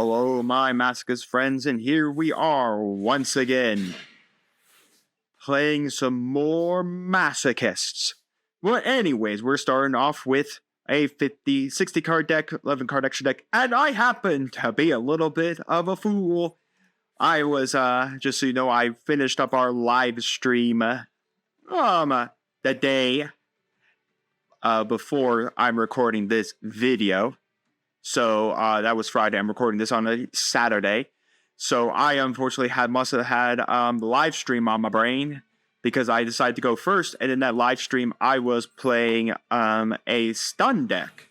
Hello, my Masochist friends, and here we are once again playing some more Masochists. Well, anyways, we're starting off with a 60 card deck, 11 card extra deck, and I happen to be a little bit of a fool. I was, just so you know, I finished up our live stream, the day, before I'm recording this video. So, that was Friday. I'm recording this on a Saturday. So, I unfortunately must have had the live stream on my brain because I decided to go first. And in that live stream, I was playing a stun deck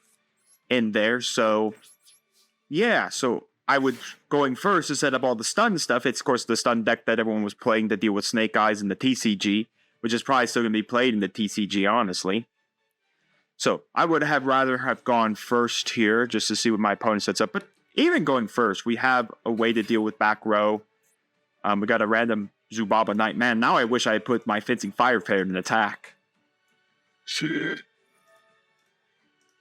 in there. So, yeah. So, I was going first to set up all the stun stuff. It's, of course, the stun deck that everyone was playing to deal with Snake Eyes in the TCG, which is probably still going to be played in the TCG, honestly. So, I would have rather have gone first here, just to see what my opponent sets up. But even going first, we have a way to deal with back row. We got a random Zubaba Knight. Man, now I wish I had put my Fencing Fire Fair in attack. Shit.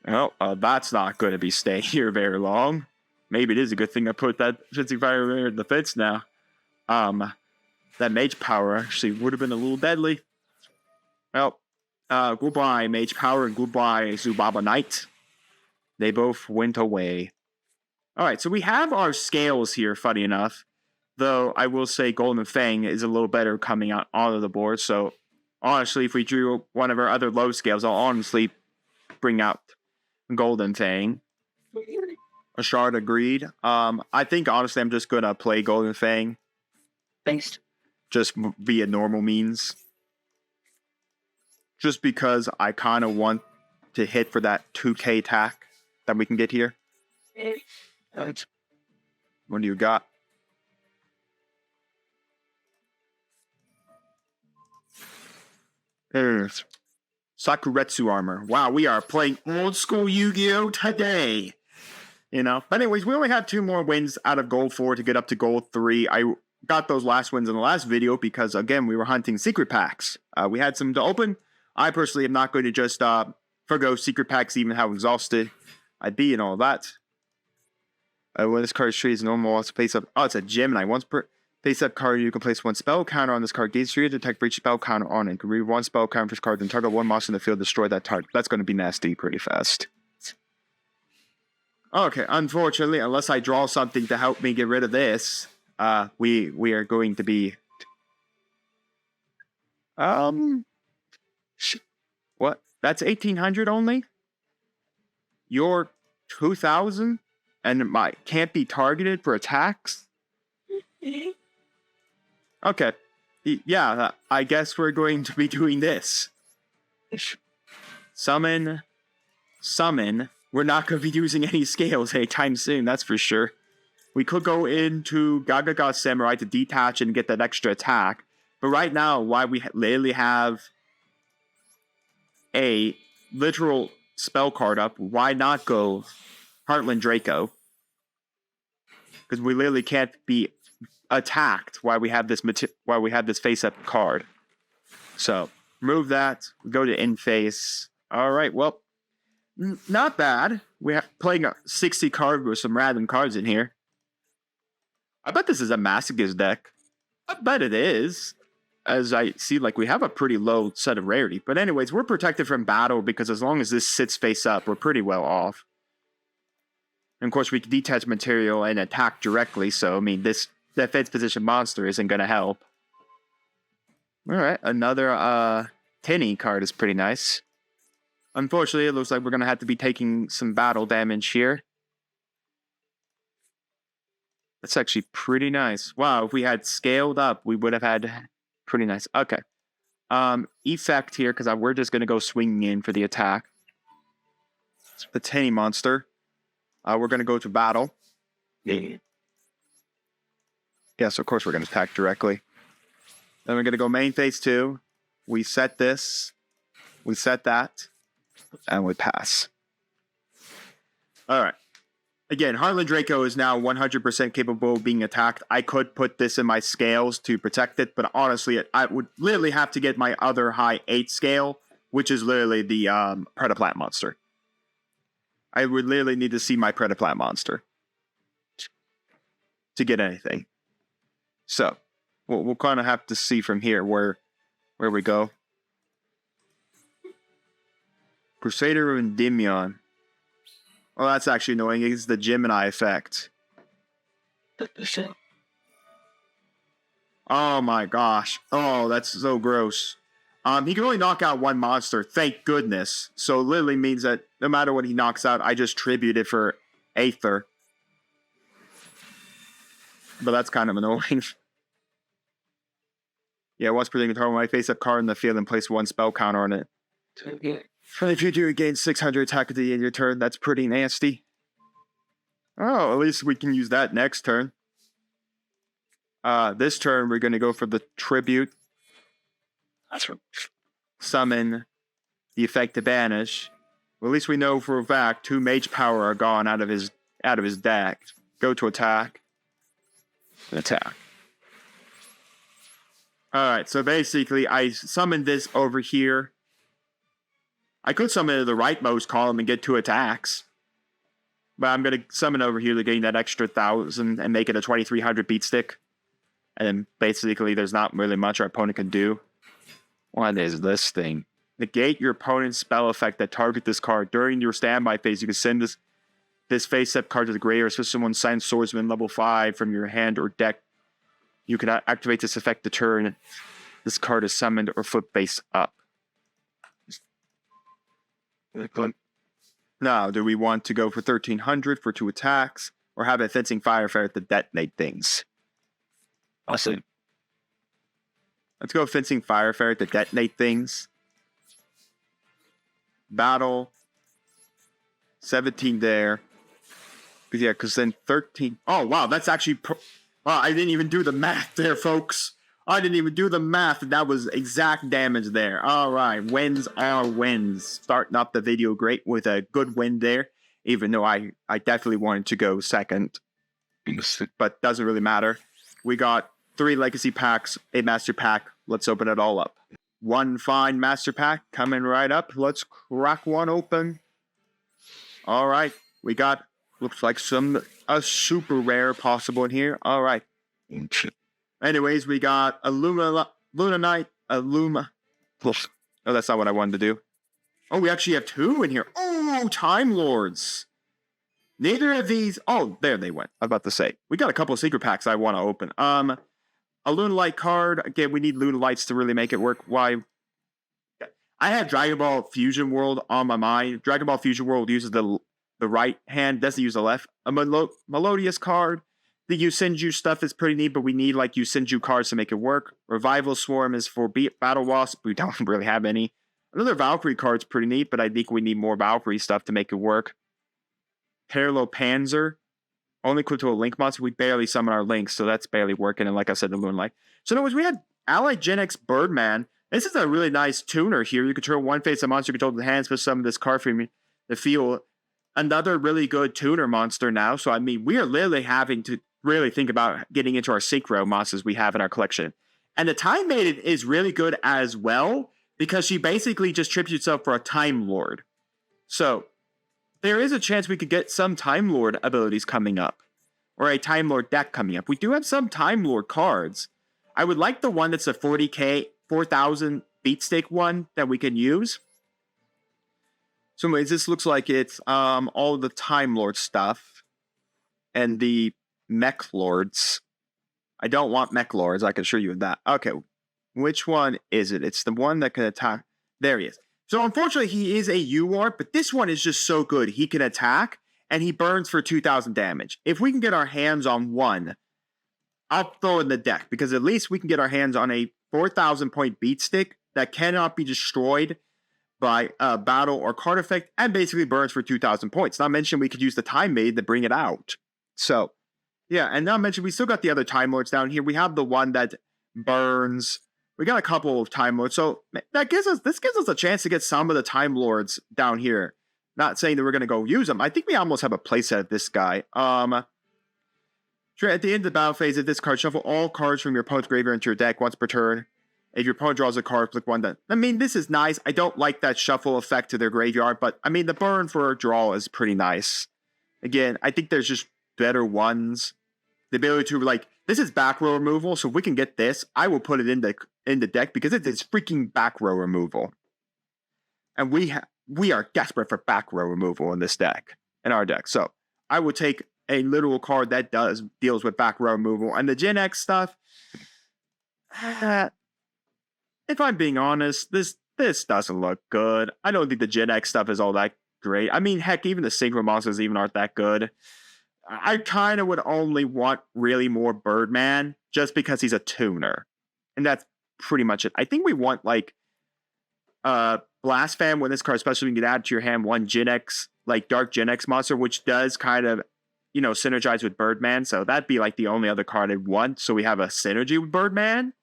Well, that's not going to be staying here very long. Maybe it is a good thing I put that Fencing Fire Fair in the fence now. That Mage Power actually would have been a little deadly. Well, goodbye, Mage Power, and goodbye, Zubaba Knight. They both went away. Alright, so we have our scales here, funny enough. Though, I will say Golden Fang is a little better coming out onto the board. So, honestly, if we drew one of our other low scales, I'll honestly bring out Golden Fang. Ashard agreed. I think, honestly, I'm just going to play Golden Fang. Based. Just via normal means. Just because I kind of want to hit for that 2k attack that we can get here. What do you got? There's Sakuretsu armor. Wow, we are playing old school YuGiOh today. You know? But anyways, we only have 2 more wins out of gold 4 to get up to gold 3. I got those last wins in the last video because, again, we were hunting secret packs. We had some to open. I personally am not going to just forgo secret packs, even how exhausted I'd be and all that. When this card is treated as normal, it's face up. Oh, it's a Gemini. Once per face up card, you can place 1 spell counter on this card. Gains 3 to detect for each spell counter on it. You can read 1 spell counter for this card, then target 1 monster in the field, destroy that target. That's going to be nasty pretty fast. Okay, unfortunately, unless I draw something to help me get rid of this, we are going to be what? That's 1,800 only? You're 2,000? And can't be targeted for attacks? Okay. Yeah, I guess we're going to be doing this. Summon. We're not going to be using any scales anytime soon, that's for sure. We could go into Gagaga Samurai to detach and get that extra attack. But right now, why we literally have a literal spell card up, why not go Heartland Draco? Because we literally can't be attacked while we have this face-up card. So, remove that. Go to in-face. Alright, well, not bad. We're playing a 60 card with some random cards in here. I bet this is a Masochist deck. I bet it is. As I see, like, we have a pretty low set of rarity. But anyways, we're protected from battle because as long as this sits face up, we're pretty well off. And of course, we can detach material and attack directly. So, I mean, this defense position monster isn't going to help. Alright, another Tinny card is pretty nice. Unfortunately, it looks like we're going to have to be taking some battle damage here. That's actually pretty nice. Wow, if we had scaled up, we would have had pretty nice. Okay. Effect here, because we're just going to go swinging in for the attack. The Tinny monster. We're going to go to battle. Yes, of course we're going to attack directly. Then we're going to go main phase 2. We set this. We set that. And we pass. Alright. Again, Heartland Draco is now 100% capable of being attacked. I could put this in my scales to protect it, but honestly, I would literally have to get my other high 8 scale, which is literally the Predaplant monster. I would literally need to see my Predaplant monster. to get anything. So we'll kind of have to see from here where we go. Crusader and Endymion. Well, that's actually annoying. It's the Gemini effect. Oh my gosh. Oh, that's so gross. He can only knock out one monster, thank goodness. So literally means that no matter what he knocks out, I just tribute it for Aether. But that's kind of annoying. Yeah, once predicting a target, when I face a card in the field and place one spell counter on it. If you do, gain 600 attack at the end of your turn. That's pretty nasty. Oh, at least we can use that next turn. This turn, we're going to go for the tribute. That's right. Summon the effect to banish. Well, at least we know for a fact 2 mage power are gone out of his deck. Go to attack. And attack. Alright, so basically I summoned this over here. I could summon it to the rightmost column and get 2 attacks. But I'm going to summon over here to gain that extra 1,000 and make it a 2,300 beat stick. And then basically there's not really much our opponent can do. What is this thing? Negate your opponent's spell effect that target this card. During your standby phase, you can send this face-up card to the graveyard. So someone signs Swordsman level 5 from your hand or deck. You can activate this effect to turn. This card is summoned or flip face up. Now, do we want to go for 1,300 for 2 attacks? Or have a fencing fire ferret to detonate things? Awesome. Let's go fencing fire ferret to detonate things. Battle. 17 there. Yeah, because then 13. Oh, wow, that's actually... Wow, I didn't even do the math there, folks. I didn't even do the math. That was exact damage there. All right, wins are wins. Starting up the video great with a good win there. Even though I definitely wanted to go second. But doesn't really matter. We got 3 legacy packs, a master pack. Let's open it all up. One fine master pack coming right up. Let's crack one open. All right, we got, looks like a super rare possible in here. All right. Anyways, we got a Luna Knight, a Luma. Oh, that's not what I wanted to do. Oh, we actually have 2 in here. Oh, Time Lords. Neither of these. Oh, there they went. I was about to say. We got a couple of secret packs I want to open. A Luna Light card. Again, we need Luna Lights to really make it work. Why? I have Dragon Ball Fusion World on my mind. Dragon Ball Fusion World uses the right hand, doesn't use the left. A Melodious card. The Yusenju stuff is pretty neat, but we need like Yusenju cards to make it work. Revival Swarm is for Battle Wasp. We don't really have any. Another Valkyrie card's pretty neat, but I think we need more Valkyrie stuff to make it work. Parallel Panzer. Only equipped to a Link monster. We barely summon our Links, so that's barely working. And like I said, the Moonlight. So in other words, we had Allied Gen X Birdman. This is a really nice tuner here. You control one face of monster control the hands, put some of this card from the field. Another really good tuner monster now. So I mean, we are literally having to really think about getting into our synchro monsters we have in our collection. And the Time Maiden is really good as well, because she basically just tributes herself for a Time Lord. So there is a chance we could get some Time Lord abilities coming up. Or a Time Lord deck coming up. We do have some Time Lord cards. I would like the one that's a 40k, 4,000 beat stake one that we can use. So anyways, this looks like it's all of the Time Lord stuff. And the Mech Lords. I don't want Mech Lords, I can assure you of that. Okay, which one is it? It's the one that can attack. There he is. So unfortunately, he is a UR, but this one is just so good. He can attack, and he burns for 2,000 damage. If we can get our hands on one, I'll throw in the deck, because at least we can get our hands on a 4,000 point beat stick that cannot be destroyed by a battle or card effect, and basically burns for 2,000 points. Not mention we could use the Time Maid to bring it out. So, yeah, and not mention we still got the other Time Lords down here. We have the one that burns. We got a couple of Time Lords, so this gives us a chance to get some of the Time Lords down here. Not saying that we're gonna go use them. I think we almost have a playset of this guy. At the end of the battle phase, if this card, shuffle all cards from your opponent's graveyard into your deck once per turn. If your opponent draws a card, flick one. I mean, this is nice. I don't like that shuffle effect to their graveyard, but I mean, the burn for a draw is pretty nice. Again, I think there's just better ones. the ability to like, this is back row removal, so if we can get this, I will put it in the deck because it is freaking back row removal. And we are desperate for back row removal in this deck, in our deck. So I would take a literal card that deals with back row removal. And the Gen X stuff, if I'm being honest, this doesn't look good. I don't think the Gen X stuff is all that great. I mean, heck, even the synchro monsters even aren't that good. I kind of would only want really more Birdman just because he's a tuner. And that's pretty much it. I think we want like Blast Fan when this card, especially when you can add to your hand one Gen X, like Dark Gen X monster, which does kind of, synergize with Birdman. So that'd be like the only other card I'd want. So we have a synergy with Birdman.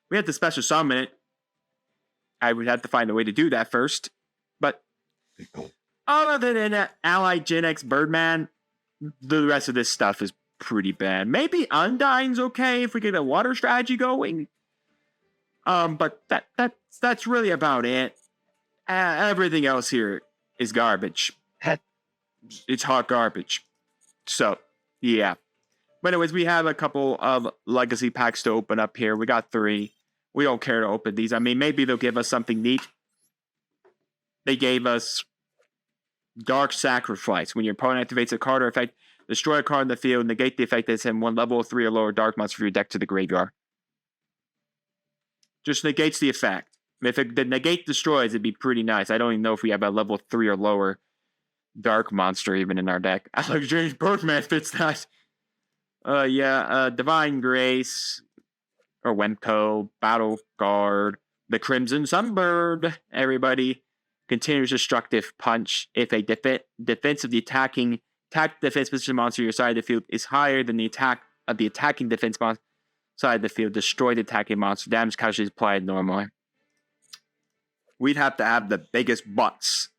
We have to special summon it. I would have to find a way to do that first. But other than Allied Gen X Birdman, the rest of this stuff is pretty bad. Maybe Undyne's okay if we get a water strategy going. But that's really about it. Everything else here is garbage. It's hot garbage. So, yeah. But anyways, we have a couple of legacy packs to open up here. We got 3. We don't care to open these. I mean, maybe they'll give us something neat. They gave us Dark Sacrifice. When your opponent activates a card or effect, destroy a card in the field, negate the effect that send one level 3 or lower dark monster from your deck to the graveyard. Just negates the effect. If the negate destroys, it'd be pretty nice. I don't even know if we have a level 3 or lower dark monster even in our deck. Alex James Birdman fits that. Divine Grace, or Wemco, Battle Guard, the Crimson Sunbird, everybody. Continuous Destructive Punch. If a defense of the attacking defense position monster on your side of the field is higher than the attack of the attacking defense monster side of the field, destroy the attacking monster. Damage couch is applied normally. We'd have to have the biggest butts.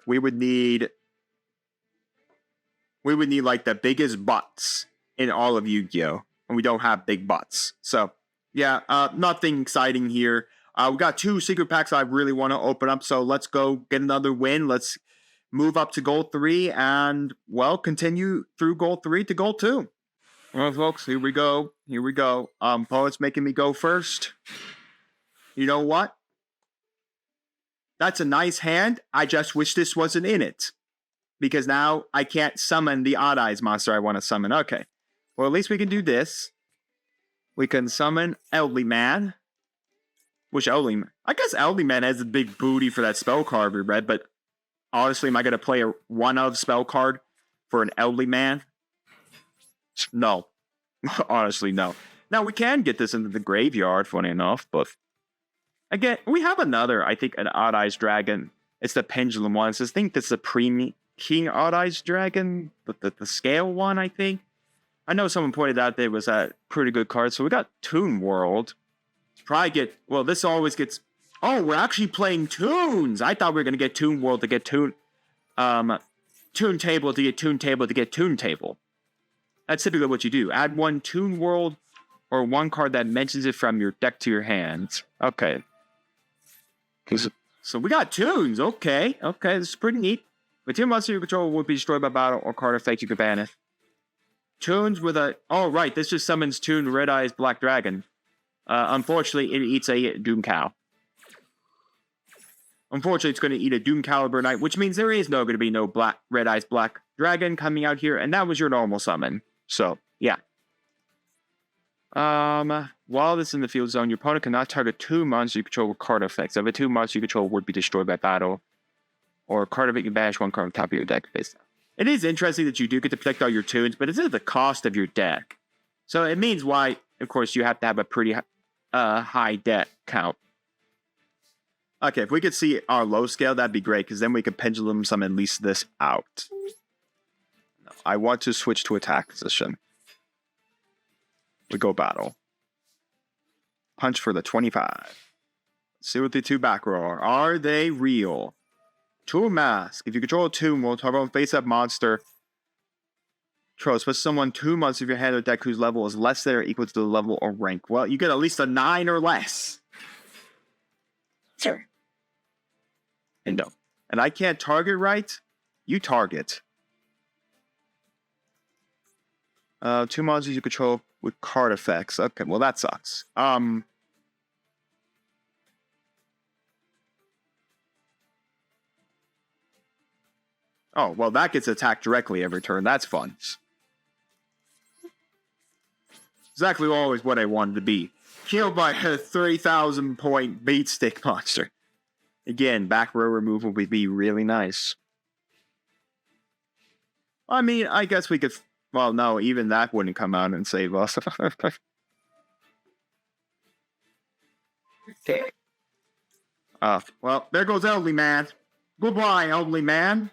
We would need like the biggest butts in all of Yu-Gi-Oh! And we don't have big butts. So, yeah, nothing exciting here. We got 2 secret packs I really want to open up, so let's go get another win. Let's move up to Gold 3 and, well, continue through Gold 3 to Gold 2. Well, folks, here we go. Poet's making me go first. You know what? That's a nice hand. I just wish this wasn't in it. Because now I can't summon the Odd Eyes monster I want to summon. Okay. Well, at least we can do this. We can summon Elderly Man. I guess Elderly Man has a big booty for that spell card we read, but honestly, am I going to play a one-of spell card for an Elderly Man? No. Honestly, no. Now, we can get this into the graveyard, funny enough, but again, we have another, I think, an Odd Eyes Dragon. It's the Pendulum one. So I think that's the King Odd Eyes Dragon, the scale one, I think. I know someone pointed out there was a pretty good card. So we got Toon World. This always gets... Oh, we're actually playing Toons! I thought we were going to get Toon World to get Toon Table to get Toon Table to get Toon Table. That's typically what you do. Add 1 Toon World or 1 card that mentions it from your deck to your hands. Okay. So we got Toons. Okay, this is pretty neat. But 2 monsters you control would be destroyed by battle or card effect you could ban it. Toons with a... Oh, right, this just summons Toon Red Eyes Black Dragon. Unfortunately, it eats a Doom Cow. Unfortunately, it's going to eat a Doom Caliber Knight, which means there is going to be no Red Eyes Black Dragon coming out here, and that was your normal summon. So, yeah. While this is in the field zone, your opponent cannot target 2 monsters you control with card effects. If a 2 monsters you control would be destroyed by battle, or a card effect you can banish 1 card on top of your deck face down. It is interesting that you do get to protect all your Toons, but it's at the cost of your deck. So it means why, of course, you have to have a pretty high deck count. Okay, if we could see our low scale, that'd be great, because then we could pendulum some at least this out. No, I want to switch to attack position. We go battle. Punch for the 25. Let's see what the 2 back row are. Are they real? Toon Mask. If you control a Toon, will target on face-up monster. Control special someone 2 months if your hand or deck whose level is less than or equal to the level or rank. Well, you get at least a 9 or less. Sure. And no. And I can't target right? You target. 2 monsters you control with card effects. Okay, well that sucks. Oh, well that gets attacked directly every turn. That's fun. Exactly always what I wanted to be. Killed by a 30,000 point beat stick monster. Again, back row removal would be really nice. I mean, I guess we could... Well, no, even that wouldn't come out and save us. Well, there goes Elderly Man. Goodbye, Elderly Man.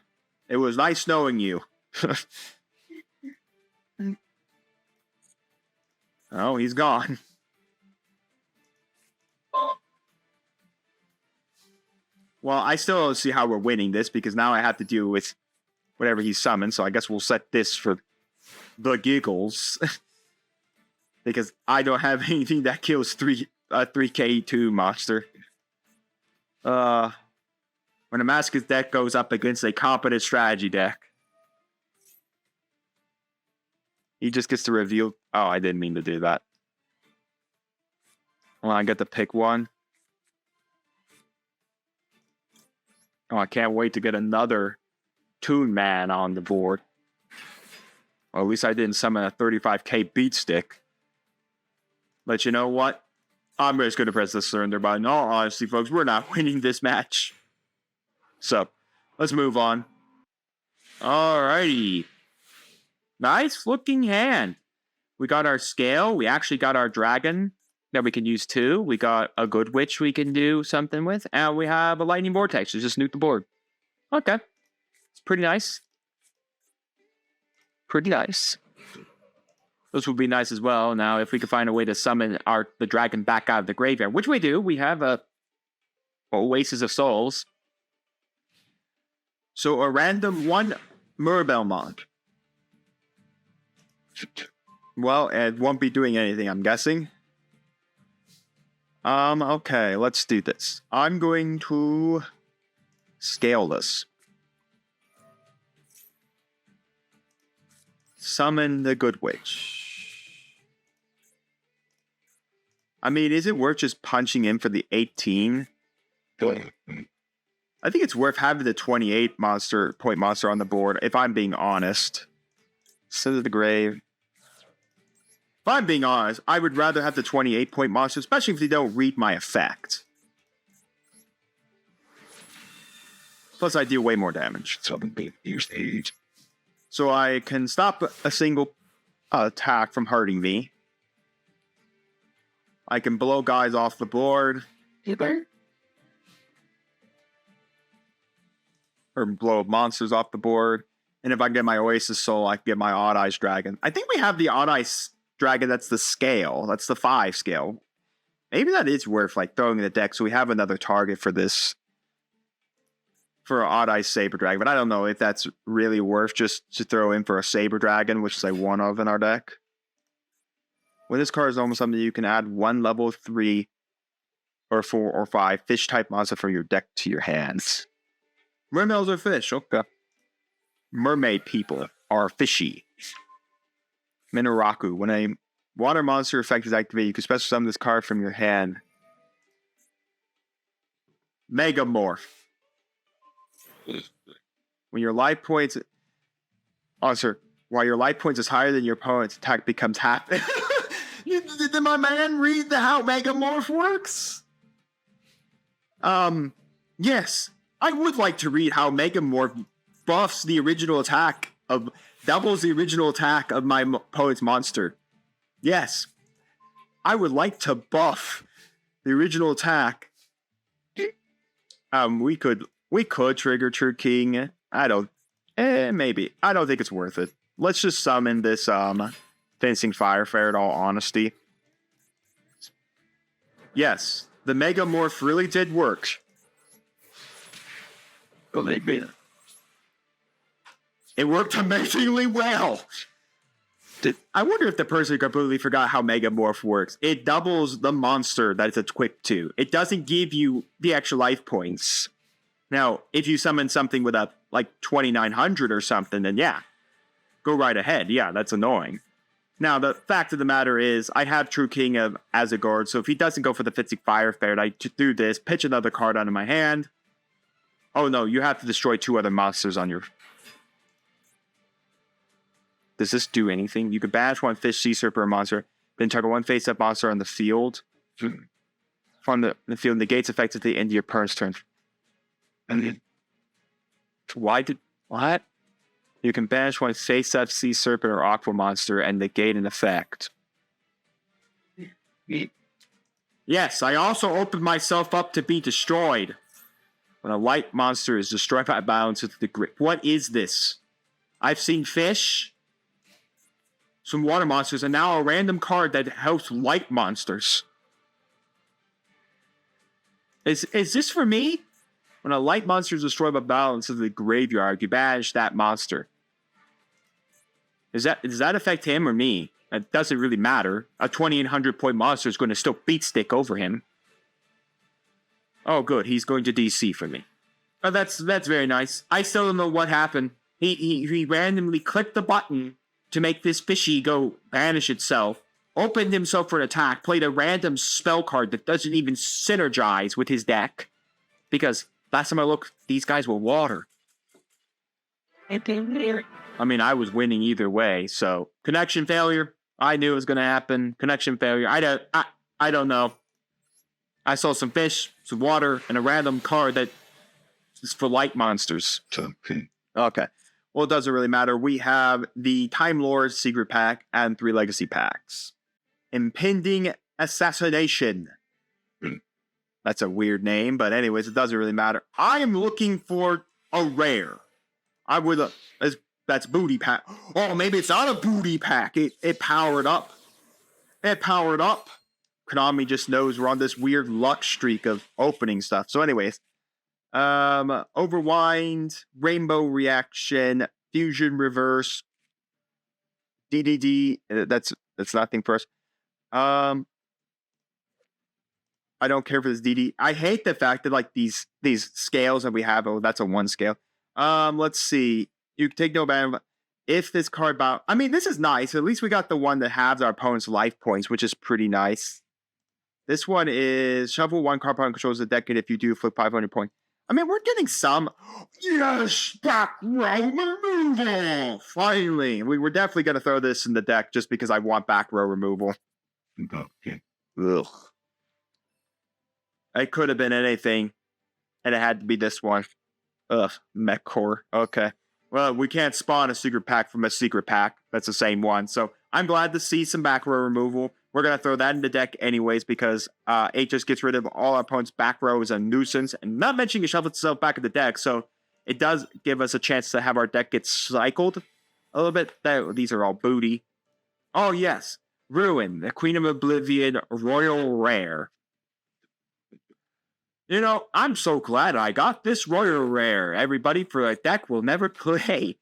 It was nice knowing you. Oh, he's gone. Well, I still don't see how we're winning this, because now I have to deal with whatever he summoned, so I guess we'll set this for the giggles. Because I don't have anything that kills 3k2 monster. When a Masochist deck goes up against a competent strategy deck, he just gets to reveal... Oh, I didn't mean to do that. Well, I get to pick one. Oh, I can't wait to get another Toon Man on the board. Well, at least I didn't summon a 35k beat stick. But you know what? I'm just going to press the surrender button. All honesty, folks, we're not winning this match. So, let's move on. Alrighty. Nice looking hand. We got our scale. We actually got our dragon that we can use too. We got a good witch we can do something with. And we have a lightning vortex to just nuke the board. Okay. It's pretty nice. Pretty nice. Those would be nice as well. Now, if we could find a way to summon the dragon back out of the graveyard, which we do. We have a Oasis of Souls. So a random 1 Murbelmont. Well, it won't be doing anything, I'm guessing. Okay, let's do this. I'm going to scale this. Summon the Good Witch. I mean, is it worth just punching in for the 18? I think it's worth having the 28 point monster on the board, if I'm being honest. Send to the grave. If I'm being honest, I would rather have the 28 point monster, especially if they don't read my effect. Plus, I deal way more damage. So I can stop a single attack from hurting me. I can blow guys off the board. Or blow monsters off the board. And if I get my Oasis Soul, I can get my Odd Eyes Dragon. I think we have the Odd Eyes Dragon that's the scale. That's the 5 scale. Maybe that is worth like throwing in the deck so we have another target for this. For Odd Eyes Saber Dragon. But I don't know if that's really worth just to throw in for a Saber Dragon, which is like one of in our deck. When this card is almost something, you can add 1 level 3 or 4 or 5 fish type monster from your deck to your hands. Mermaids are fish, okay. Mermaid people are fishy. Minaraku. When a water monster effect is activated, you can special summon this card from your hand. Megamorph. When your life points... Oh, sir. While your life points is higher than your opponent's attack becomes half... Did my man read how Megamorph works? Yes. I would like to read how Megamorph buffs the original attack of... doubles the original attack of my opponent's monster. Yes. I would like to buff the original attack. We could trigger True King. Maybe. I don't think it's worth it. Let's just summon this Fencing Firefarer in all honesty. Yes, the Megamorph really did work. Believe me. It worked amazingly well. I wonder if the person completely forgot how Megamorph works. It doubles the monster that it's equipped to. It doesn't give you the extra life points. Now, if you summon something with a, 2900 or something, then yeah. Go right ahead. Yeah, that's annoying. Now, the fact of the matter is, I have True King of Asgard, so if he doesn't go for the Fitzig Fire Ferret, I do this, pitch another card onto my hand. Oh no, you have to destroy 2 other monsters on your... Does this do anything? You can banish 1 fish, sea serpent, or monster, then target 1 face-up monster on the field. From the field negates effects at the end of your opponent's turn. Why did... What? You can banish 1 face-up, sea serpent, or aqua monster and negate an effect. Yes, I also opened myself up to be destroyed. When a light monster is destroyed by balance with the grip. What is this? I've seen fish, some water monsters, and now a random card that helps light monsters. Is this for me? When a light monster is destroyed by balance of the graveyard, you banish that monster. Does that affect him or me? It doesn't really matter. A 2,800 point monster is going to still beat stick over him. Oh, good. He's going to DC for me. Oh, that's very nice. I still don't know what happened. He randomly clicked the button to make this fishy go banish itself, opened himself for an attack, played a random spell card that doesn't even synergize with his deck. Because last time I looked, these guys were water. I mean, I was winning either way, so... Connection failure. I knew it was going to happen. Connection failure. I don't know. I saw some fish, some water, and a random card that is for light monsters. Okay. Well, it doesn't really matter. We have the Time Lord Secret Pack and 3 Legacy Packs. Impending Assassination. That's a weird name, but anyways, it doesn't really matter. I am looking for a rare. I would... That's booty pack. Oh, maybe it's not a booty pack. It powered up. It powered up. Konami just knows we're on this weird luck streak of opening stuff. So anyways, Overwind, Rainbow Reaction, Fusion Reverse, DDD. That's nothing for us. I don't care for this DD. I hate the fact that like these scales that we have. Oh, that's a 1 scale. Let's see. You can take no ban if this card bound. I mean, this is nice. At least we got the one that halves our opponent's life points, which is pretty nice. This one is shuffle 1 card opponent controls the deck, and if you do, flip 500 points. I mean, we're getting some. Yes, back row removal. Finally, we were definitely going to throw this in the deck just because I want back row removal. Okay. Ugh. It could have been anything, and it had to be this one. Ugh, Mech Core. Okay. Well, we can't spawn a secret pack from a secret pack. That's the same one. So I'm glad to see some back row removal. We're going to throw that in the deck anyways because it just gets rid of all our opponent's back row as a nuisance. And not mentioning it shuffles itself back in the deck. So it does give us a chance to have our deck get cycled a little bit. These are all booty. Oh, yes. Ruin, the Queen of Oblivion, Royal Rare. You know, I'm so glad I got this Royal Rare. Everybody, for a deck we'll never play.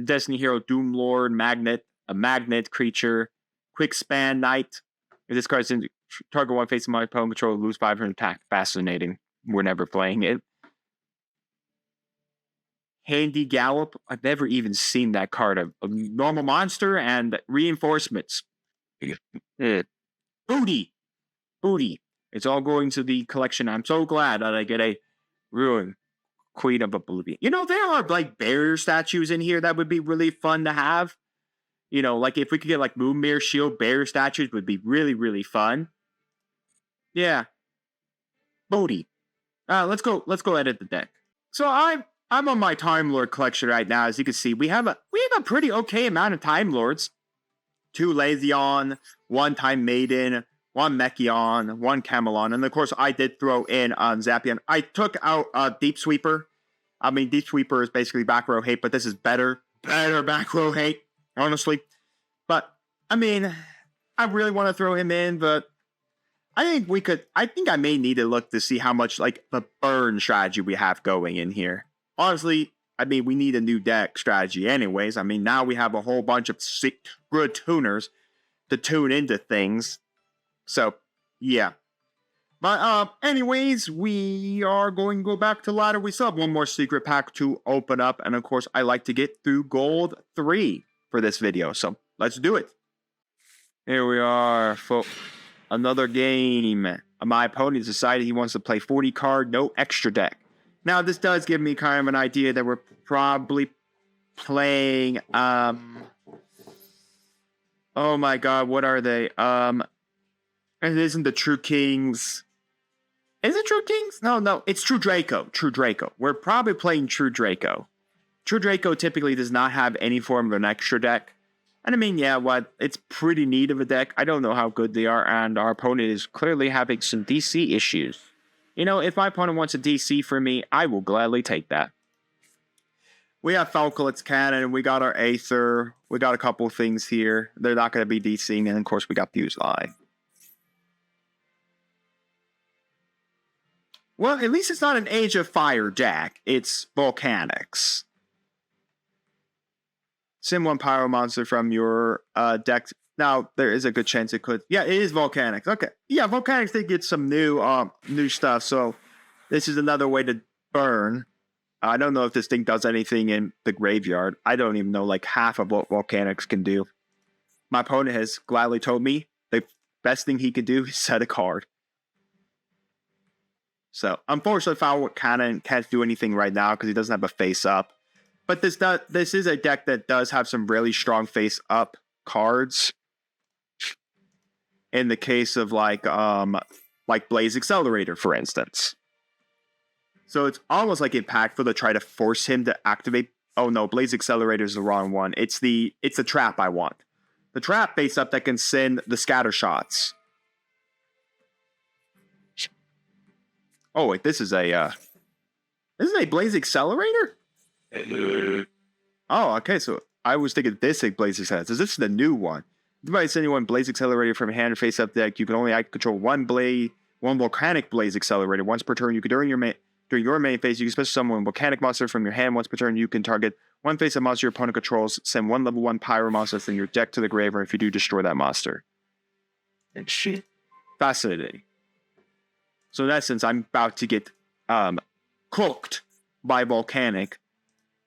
Destiny Hero, Doom Lord, Magnet, a Magnet creature, Quick Span Knight. If this card's in target 1 facing my opponent, control, lose 500 attack. Fascinating. We're never playing it. Handy Gallop. I've never even seen that card. A normal monster and reinforcements. Booty. Booty. It's all going to the collection. I'm so glad that I get a Ruin, Queen of Oblivion. You know, there are like barrier statues in here that would be really fun to have. You know, like if we could get like Moonmere Shield barrier statues would be really, really fun. Yeah. Bodhi. Let's go edit the deck. So I'm on my Time Lord collection right now. As you can see, we have a pretty okay amount of Time Lords. 2 Lezion, 1 Time Maiden, 1 Mechion, 1 Camelon, and of course I did throw in Zappion. I took out Deep Sweeper. I mean, Deep Sweeper is basically back row hate, but this is better back row hate, honestly. But I mean, I really want to throw him in, but I think I may need to look to see how much like the burn strategy we have going in here. Honestly, I mean, we need a new deck strategy anyways. I mean, now we have a whole bunch of sick, good tuners to tune into things. So, yeah. But, anyways, we are going to go back to ladder. We still have 1 more secret pack to open up. And, of course, I like to get through gold 3 for this video. So, let's do it. Here we are for another game. My opponent decided he wants to play 40 card, no extra deck. Now, this does give me kind of an idea that we're probably playing, oh my god, what are they? It isn't the True Kings. Is it True Kings? No, it's True Draco. True Draco. We're probably playing True Draco. True Draco typically does not have any form of an extra deck. And I mean, yeah, it's pretty neat of a deck. I don't know how good they are, and our opponent is clearly having some DC issues. You know, if my opponent wants a DC for me, I will gladly take that. We have Falcolet's Cannon, we got our Aether, we got a couple things here. They're not going to be DCing, and of course we got Fuse Eye. Well, at least it's not an Age of Fire deck. It's Volcanics. Sim 1 Pyro Monster from your deck. Now, there is a good chance it could. Yeah, it is Volcanics. Okay. Yeah, Volcanics did get some new stuff, so this is another way to burn. I don't know if this thing does anything in the graveyard. I don't even know like half of what Volcanics can do. My opponent has gladly told me the best thing he could do is set a card. So, unfortunately, Foul Cannon can't do anything right now because he doesn't have a face-up. But this is a deck that does have some really strong face-up cards. In the case of like Blaze Accelerator, for instance. So it's almost like impactful to try to force him to activate. Oh no, Blaze Accelerator is the wrong one. It's the trap I want. The trap face-up that can send the scatter shots. Oh wait, this is a Blaze Accelerator? Oh, okay, so I was thinking this Blaze Accelerator. So this is the new one. If you send anyone Blaze Accelerator from hand or face up deck, you can only control one Volcanic Blaze Accelerator once per turn. You can during your main phase, you can special summon one Volcanic monster from your hand once per turn. You can target one face up monster your opponent controls, send one level 1 Pyro monster from your deck to the graveyard. If you do, destroy that monster. And shit. Fascinating. So in essence, I'm about to get cooked by Volcanic.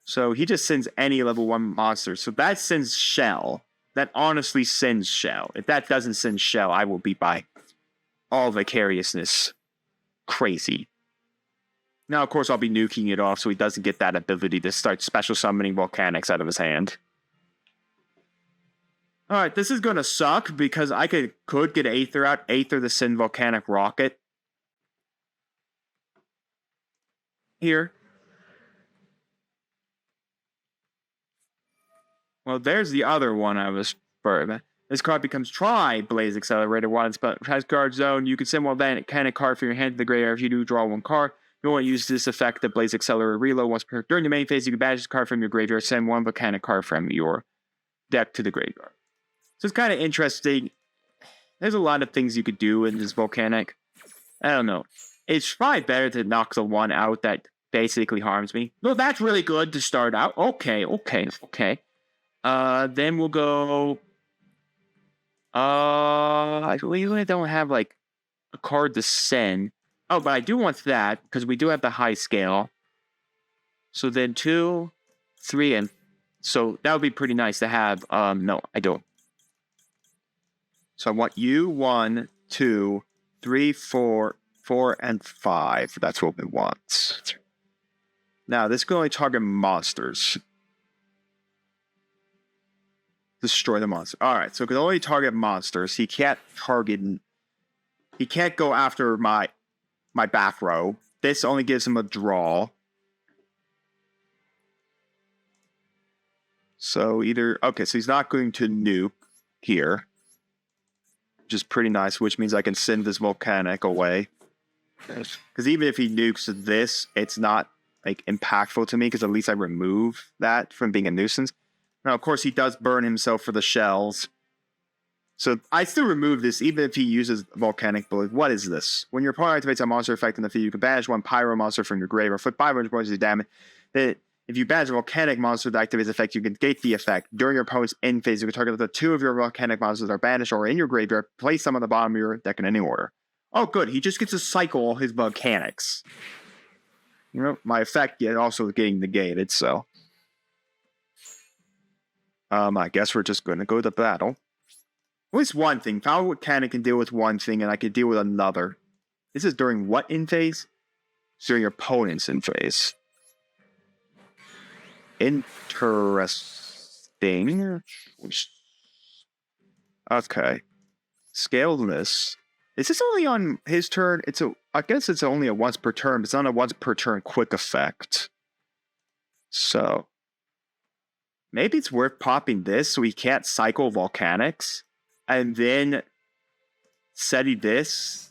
So he just sends any level 1 monster. So that sends Shell. That honestly sends Shell. If that doesn't send Shell, I will be by all vicariousness crazy. Now, of course, I'll be nuking it off so he doesn't get that ability to start special summoning Volcanics out of his hand. Alright, this is going to suck because I could get Aether out. Aether to send Volcanic Rocket. Here. Well, there's the other one I was for. This card becomes Blaze Accelerator. Once but has card zone. You can send one Volcanic card from your hand to the graveyard. If you do, draw one card. You want to use this effect, the Blaze Accelerator reload once per. During the main phase, you can banish this card from your graveyard. Send one Volcanic card from your deck to the graveyard. So it's kind of interesting. There's a lot of things you could do in this Volcanic. I don't know. It's probably better to knock the one out that basically harms me. No, that's really good to start out. Okay. Then we'll go. I really don't have like a card to send. Oh, but I do want that because we do have the high scale. So then 2, 3, and so that would be pretty nice to have. No, I don't. So I want you 1, 2, 3, 4, 4, and 5. That's what we want. Now this can only target monsters. Destroy the monster. Alright, so it can only target monsters. He can't go after my back row. This only gives him a draw. So so he's not going to nuke here. Which is pretty nice, which means I can send this Volcanic away. Because even if he nukes this, it's not like impactful to me, because at least I remove that from being a nuisance. Now, of course, he does burn himself for the shells. So I still remove this, even if he uses Volcanic Bullet. What is this? When your opponent activates a monster effect in the field, you can banish one Pyro monster from your grave or flip 500 points of damage. If you banish a Volcanic monster that activates the effect, you can gate the effect. During your opponent's end phase, you can target the 2 of your Volcanic monsters that are banished or in your graveyard. Place them on the bottom of your deck in any order. Oh, good. He just gets to cycle all his Volcanics. You know, my effect yet also getting negated, so. I guess we're just going to go to battle. At least one thing. Foul Cannon can deal with one thing, and I can deal with another. This is during what in phase? It's during your opponent's in phase. Interesting. Okay. Scaledness. Is this only on his turn? I guess it's only a once per turn, but it's not a once per turn quick effect. So maybe it's worth popping this so he can't cycle volcanics. And then setting this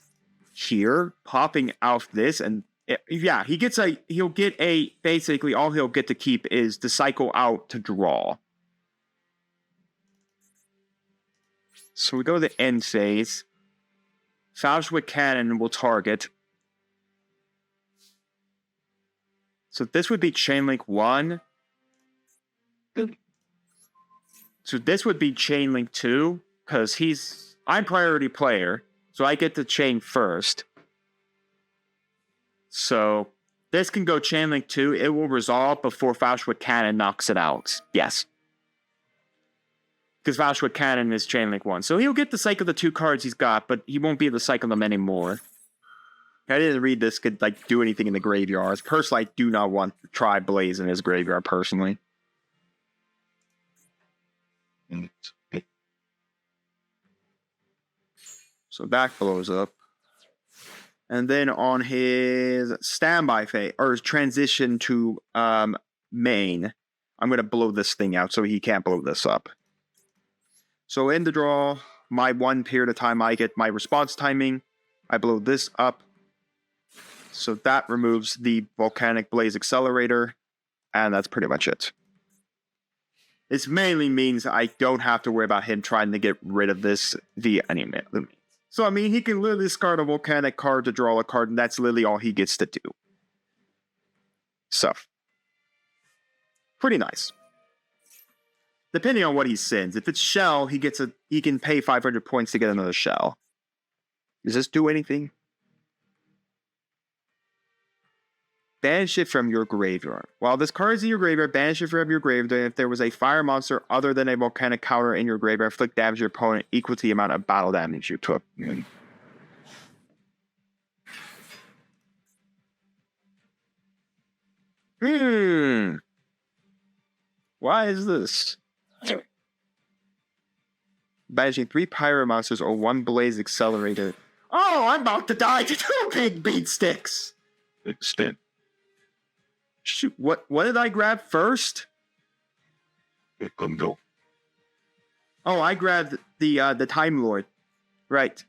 here, popping out this, and yeah, he'll get basically all he'll get to keep is to cycle out to draw. So we go to the end phase. Fauchwood Cannon will target. So this would be Chain Link 1. So this would be Chain Link 2, because I'm priority player, so I get to chain first. So this can go Chain Link 2. It will resolve before Fauchwood Cannon knocks it out. Yes. Because Fauchwood Cannon is Chain Link 1. So he'll get to cycle the 2 cards he's got, but he won't be able to cycle them anymore. I didn't read this could do anything in the graveyard. Personally, I do not want to try Blaze in his graveyard, personally. So that blows up. And then on his standby phase, or his transition to main, I'm going to blow this thing out so he can't blow this up. So in the draw, my 1 period of time, I get my response timing. I blow this up. So that removes the Volcanic Blaze Accelerator. And that's pretty much it. This mainly means I don't have to worry about him trying to get rid of this via any means. So, I mean, he can literally discard a Volcanic card to draw a card, and that's literally all he gets to do. So, pretty nice. Depending on what he sends. If it's Shell, he can pay 500 points to get another Shell. Does this do anything? Banish it from your graveyard. While this card is in your graveyard, banish it from your graveyard. If there was a fire monster other than a volcanic counter in your graveyard, inflict damage to your opponent equal to the amount of battle damage you took. Why is this? Banishing 3 pyro monsters or 1 blaze accelerator. Oh, I'm about to die to 2 big beat sticks. Extend. Shoot, what did I grab first? Oh, I grabbed the Time Lord. Right.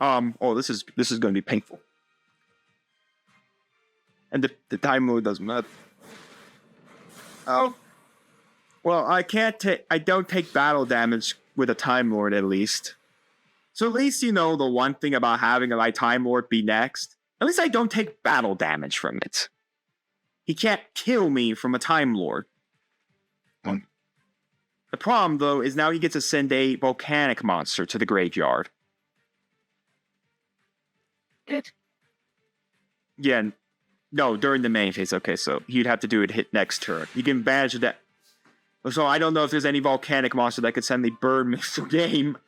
Oh, this is going to be painful. And the Time Lord doesn't matter. Oh. Well, I don't take battle damage with a Time Lord, at least. So at least you know the one thing about having my Time Lord be next. At least I don't take battle damage from it. He can't kill me from a Time Lord. The problem, though, is now he gets to send a volcanic monster to the graveyard. Yeah, no, during the main phase. Okay, so he'd have to do it hit next turn. You can banish that. So I don't know if there's any volcanic monster that could send the burn missile game.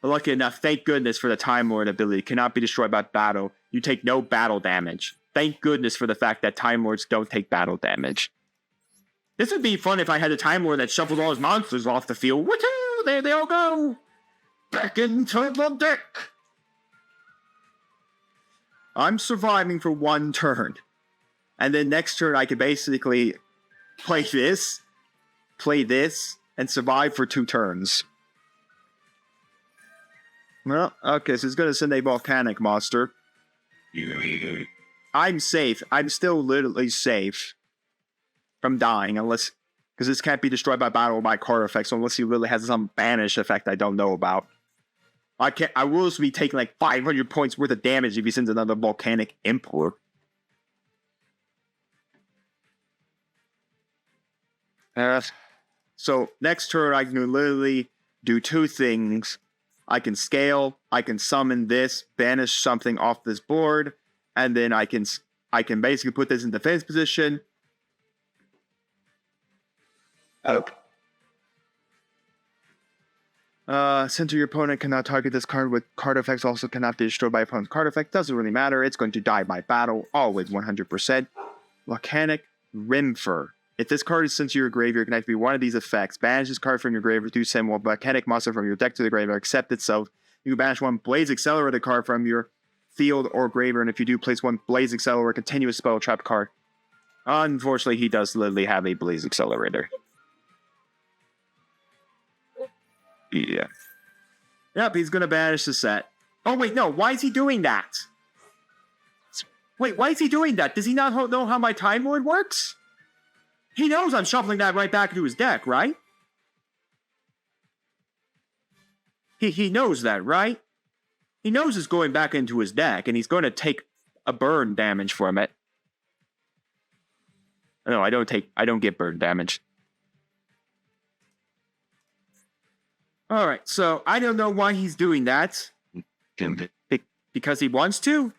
But lucky enough, thank goodness for the Time Lord ability. Cannot be destroyed by battle. You take no battle damage. Thank goodness for the fact that Time Lords don't take battle damage. This would be fun if I had a Time Lord that shuffled all his monsters off the field. Woohoo! There they all go! Back into the deck! I'm surviving for 1 turn. And then next turn I could basically play this, and survive for 2 turns. Well, okay, so he's going to send a volcanic monster. I'm safe. I'm still literally safe from dying, because this can't be destroyed by battle or by card effects, unless he really has some banish effect I don't know about. I will be taking 500 points worth of damage if he sends another volcanic Emperor. So next turn I can literally do 2 things. I can scale, I can summon this, banish something off this board, and then I can basically put this in defense position. Oh. Since your opponent cannot target this card with card effects, also cannot be destroyed by opponent's card effect. Doesn't really matter. It's going to die by battle, always 100%. Volcanic Rimfur. If this card is sent to your graveyard, it can activate one of these effects. Banish this card from your graveyard to send one volcanic monster from your deck to the graveyard, except itself. You can banish one Blaze Accelerator card from your field or graveyard, and if you do, place one Blaze Accelerator continuous spell trap card. Unfortunately, he does literally have a Blaze Accelerator. Yeah. Yep, he's going to banish the set. Oh, wait, no. Why is he doing that? Wait, why is he doing that? Does he not know how my Time Lord works? He knows I'm shuffling that right back into his deck, right? He knows that, right? He knows it's going back into his deck, and he's going to take a burn damage from it. No, I don't get burn damage. Alright, so I don't know why he's doing that. Because he wants to?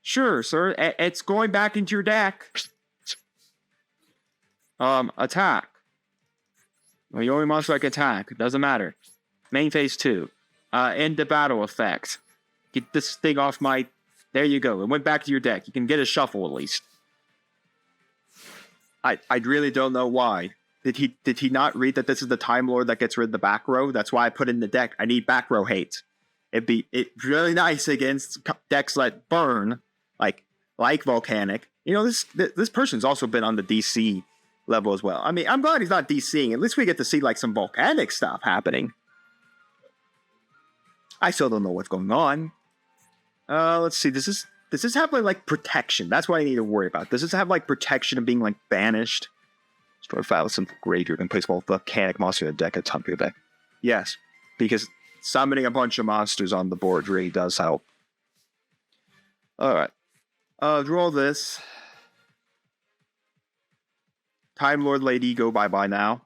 Sure, sir. It's going back into your deck. Attack. Well, you only monster like attack. It doesn't matter. Main phase 2. End the battle effect. Get this thing off my... There you go. It went back to your deck. You can get a shuffle at least. I really don't know why. Did he not read that this is the Time Lord that gets rid of the back row? That's why I put in the deck. I need back row hate. It's really nice against decks that burn, like Volcanic. You know, this person's also been on the DC level as well. I mean, I'm glad he's not DCing. At least we get to see like some Volcanic stuff happening. I still don't know what's going on. Let's see. Does this have like protection? That's what I need to worry about. Does this have like protection of being like banished? Destroy file simple graveyard and place one volcanic monster in the deck at the top of your deck. Yes, because summoning a bunch of monsters on the board really does help. Alright. Draw this. Time Lord Lady, go bye-bye now.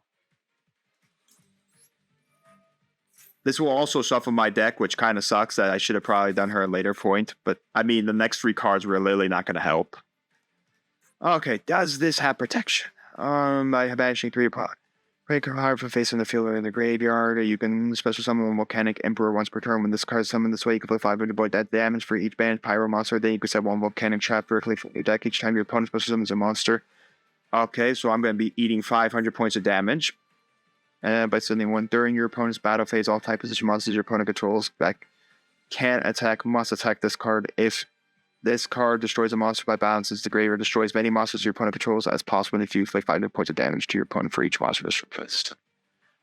This will also shuffle my deck, which kind of sucks that I should have probably done her at a later point. But, I mean, the next 3 cards were literally not going to help. Okay, does this have protection? By banishing 3 upon. Break a card from facing the field or in the graveyard. You can special summon a Volcanic Emperor once per turn. When this card is summoned this way, you can play 500 void that damage for each banished Pyro monster. Then you can set 1 Volcanic trap directly from your deck each time your opponent special summons a monster. Okay, so I'm going to be eating 500 points of damage. And by sending 1 during your opponent's battle phase, all type position monsters your opponent controls that can attack must attack this card. If this card destroys a monster by balances the graveyard, destroys many monsters your opponent controls as possible, if you inflict 500 points of damage to your opponent for each monster destroyed.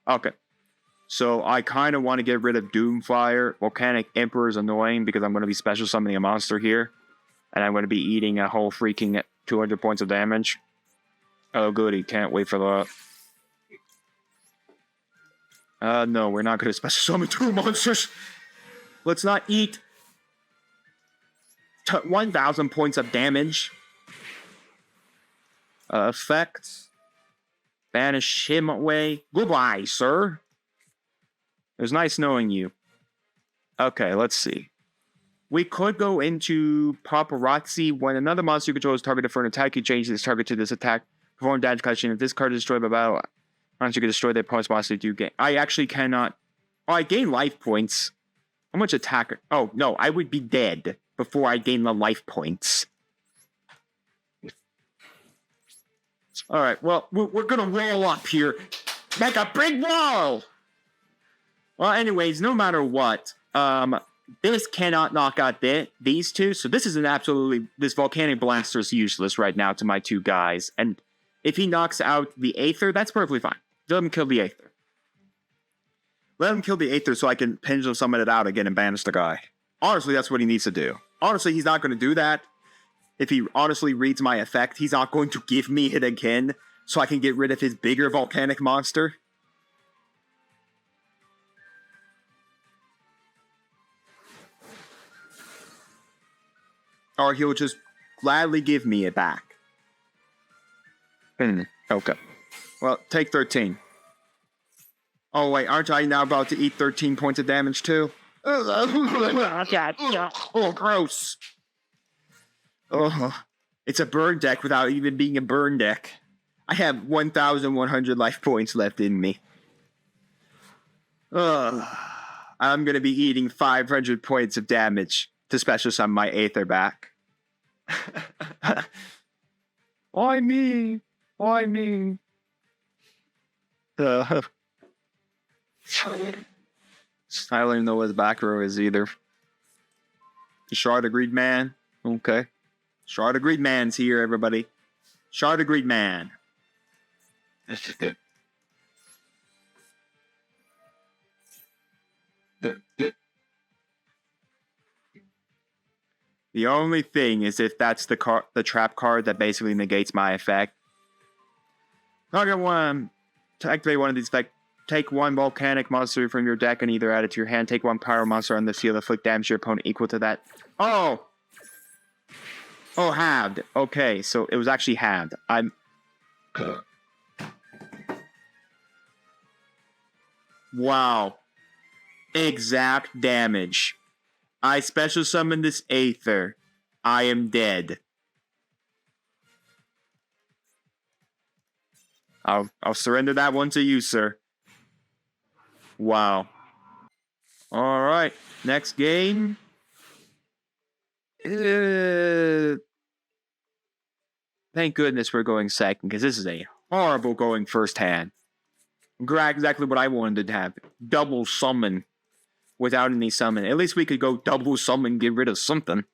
Okay. So I kind of want to get rid of Doomfire. Volcanic Emperor is annoying because I'm going to be special summoning a monster here. And I'm going to be eating a whole freaking 200 points of damage. Oh goody, can't wait for that. No, we're not going to special summon 2 monsters. Let's not eat 1,000 points of damage. Effects. Banish him away. Goodbye, sir. It was nice knowing you. Okay, let's see. We could go into Paparazzi. When another monster you control is targeted for an attack, you change this target to this attack. Perform damage calculation. If this card is destroyed by battle, monster you can destroy the opponent's monster do gain. I actually cannot. Oh, I gain life points. How much attacker? Oh, no, I would be dead before I gain the life points. Alright, well, we're gonna roll up here. Make a big roll! Well, anyways, no matter what, this cannot knock out these 2, so this is this Volcanic Blaster is useless right now to my 2 guys, and if he knocks out the Aether, that's perfectly fine. Let him kill the Aether. Let him kill the Aether so I can Pendulum Summon it out again and banish the guy. Honestly, that's what he needs to do. Honestly, he's not going to do that. If he honestly reads my effect, he's not going to give me it again so I can get rid of his bigger volcanic monster. Or he'll just gladly give me it back. Okay. Well, take 13. Oh, wait, aren't I now about to eat 13 points of damage, too? Oh, gross. Oh, it's a burn deck without even being a burn deck. I have 1,100 life points left in me. I'm going to be eating 500 points of damage to special summon my Aether back. Why me? Why me? I don't even know what his back row is either. Shard Agreed Man. Okay. Shard Agreed Man's here, everybody. Shard Agreed Man. This is good. The only thing is if that's the trap card that basically negates my effect. Target one. To activate one of these effects, take one volcanic monster from your deck and either add it to your hand. Take one pyro monster on the field, inflict damage to your opponent equal to that. Oh! Oh, halved. Okay, so it was actually halved. Wow. Exact damage. I special summon this Aether. I am dead. I'll surrender that one to you, sir. Wow. All right. Next game. Thank goodness we're going second, because this is a horrible going first hand. Exactly what I wanted to have. Double summon without any summon. At least we could go double summon, get rid of something.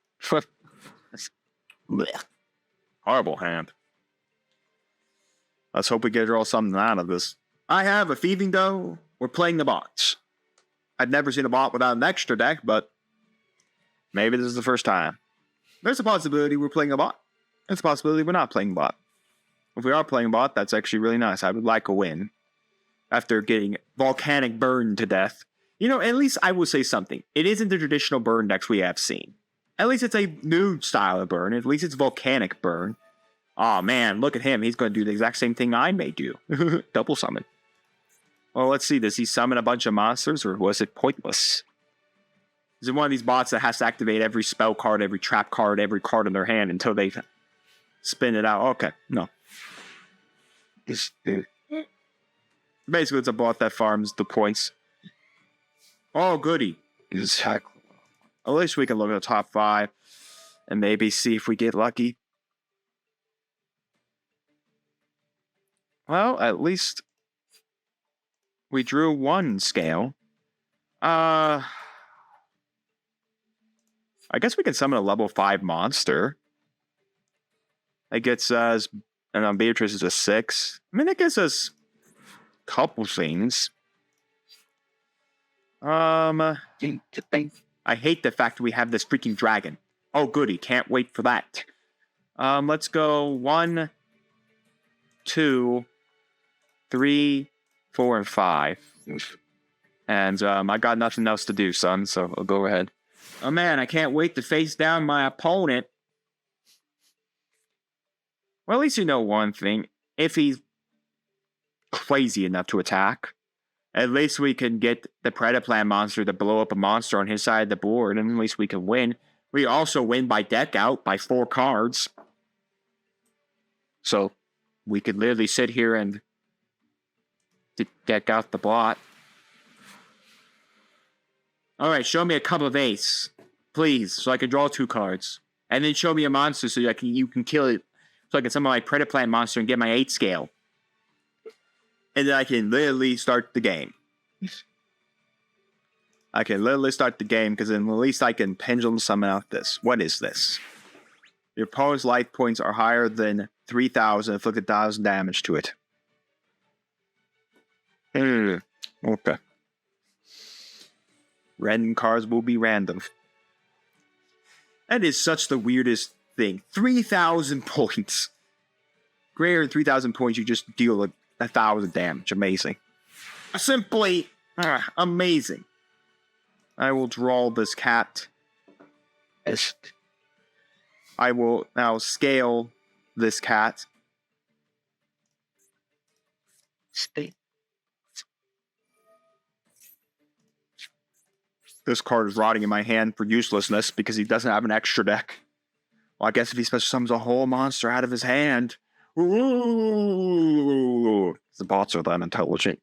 Horrible hand. Let's hope we get draw something out of this. I have a thieving though. We're playing the bots. I'd never seen a bot without an extra deck, but maybe this is the first time. There's a possibility we're playing a bot. There's a possibility we're not playing bot. If we are playing bot, that's actually really nice. I would like a win. After getting volcanic burned to death. You know, at least I will say something. It isn't the traditional burn decks we have seen. At least it's a new style of burn. At least it's volcanic burn. Oh man, look at him. He's going to do the exact same thing I may do. Double summon. Well, let's see. Does he summon a bunch of monsters, or was it pointless? Is it one of these bots that has to activate every spell card, every trap card, every card in their hand until they spin it out? Okay, no. Basically, it's a bot that farms the points. Oh, goody. Exactly. At least we can look at the top 5 and maybe see if we get lucky. Well, at least we drew one scale. I guess we can summon a level 5 monster. That gets us, and Beatrice is a 6. I mean, that gets us a couple things. I hate the fact that we have this freaking dragon. Oh, goody. Can't wait for that. Let's go 1, 2, 3, 4, and 5. And I got nothing else to do, son, so I'll go ahead. Oh, man, I can't wait to face down my opponent. Well, at least you know one thing. If he's crazy enough to attack, at least we can get the Predaplan monster to blow up a monster on his side of the board, and at least we can win. We also win by deck out by 4 cards. So, we could literally sit here and deck out the bot. Alright, show me a couple of ace. Please, so I can draw 2 cards. And then show me a monster so you can kill it. So I can summon my Predaplan monster and get my 8 scale. And then I can literally start the game. I can literally start the game because then at least I can pendulum summon out this. What is this? Your opponent's life points are higher than 3,000. Inflict 1,000 damage to it. Okay. Random cards will be random. That is such the weirdest thing. 3,000 points. Greater than 3,000 points, you just deal 1,000 damage. Amazing. Simply amazing. I will draw this cat. I will now scale this cat. This card is rotting in my hand for uselessness because he doesn't have an extra deck. Well, I guess if he special summons a whole monster out of his hand. Ooh, the bots are that intelligent.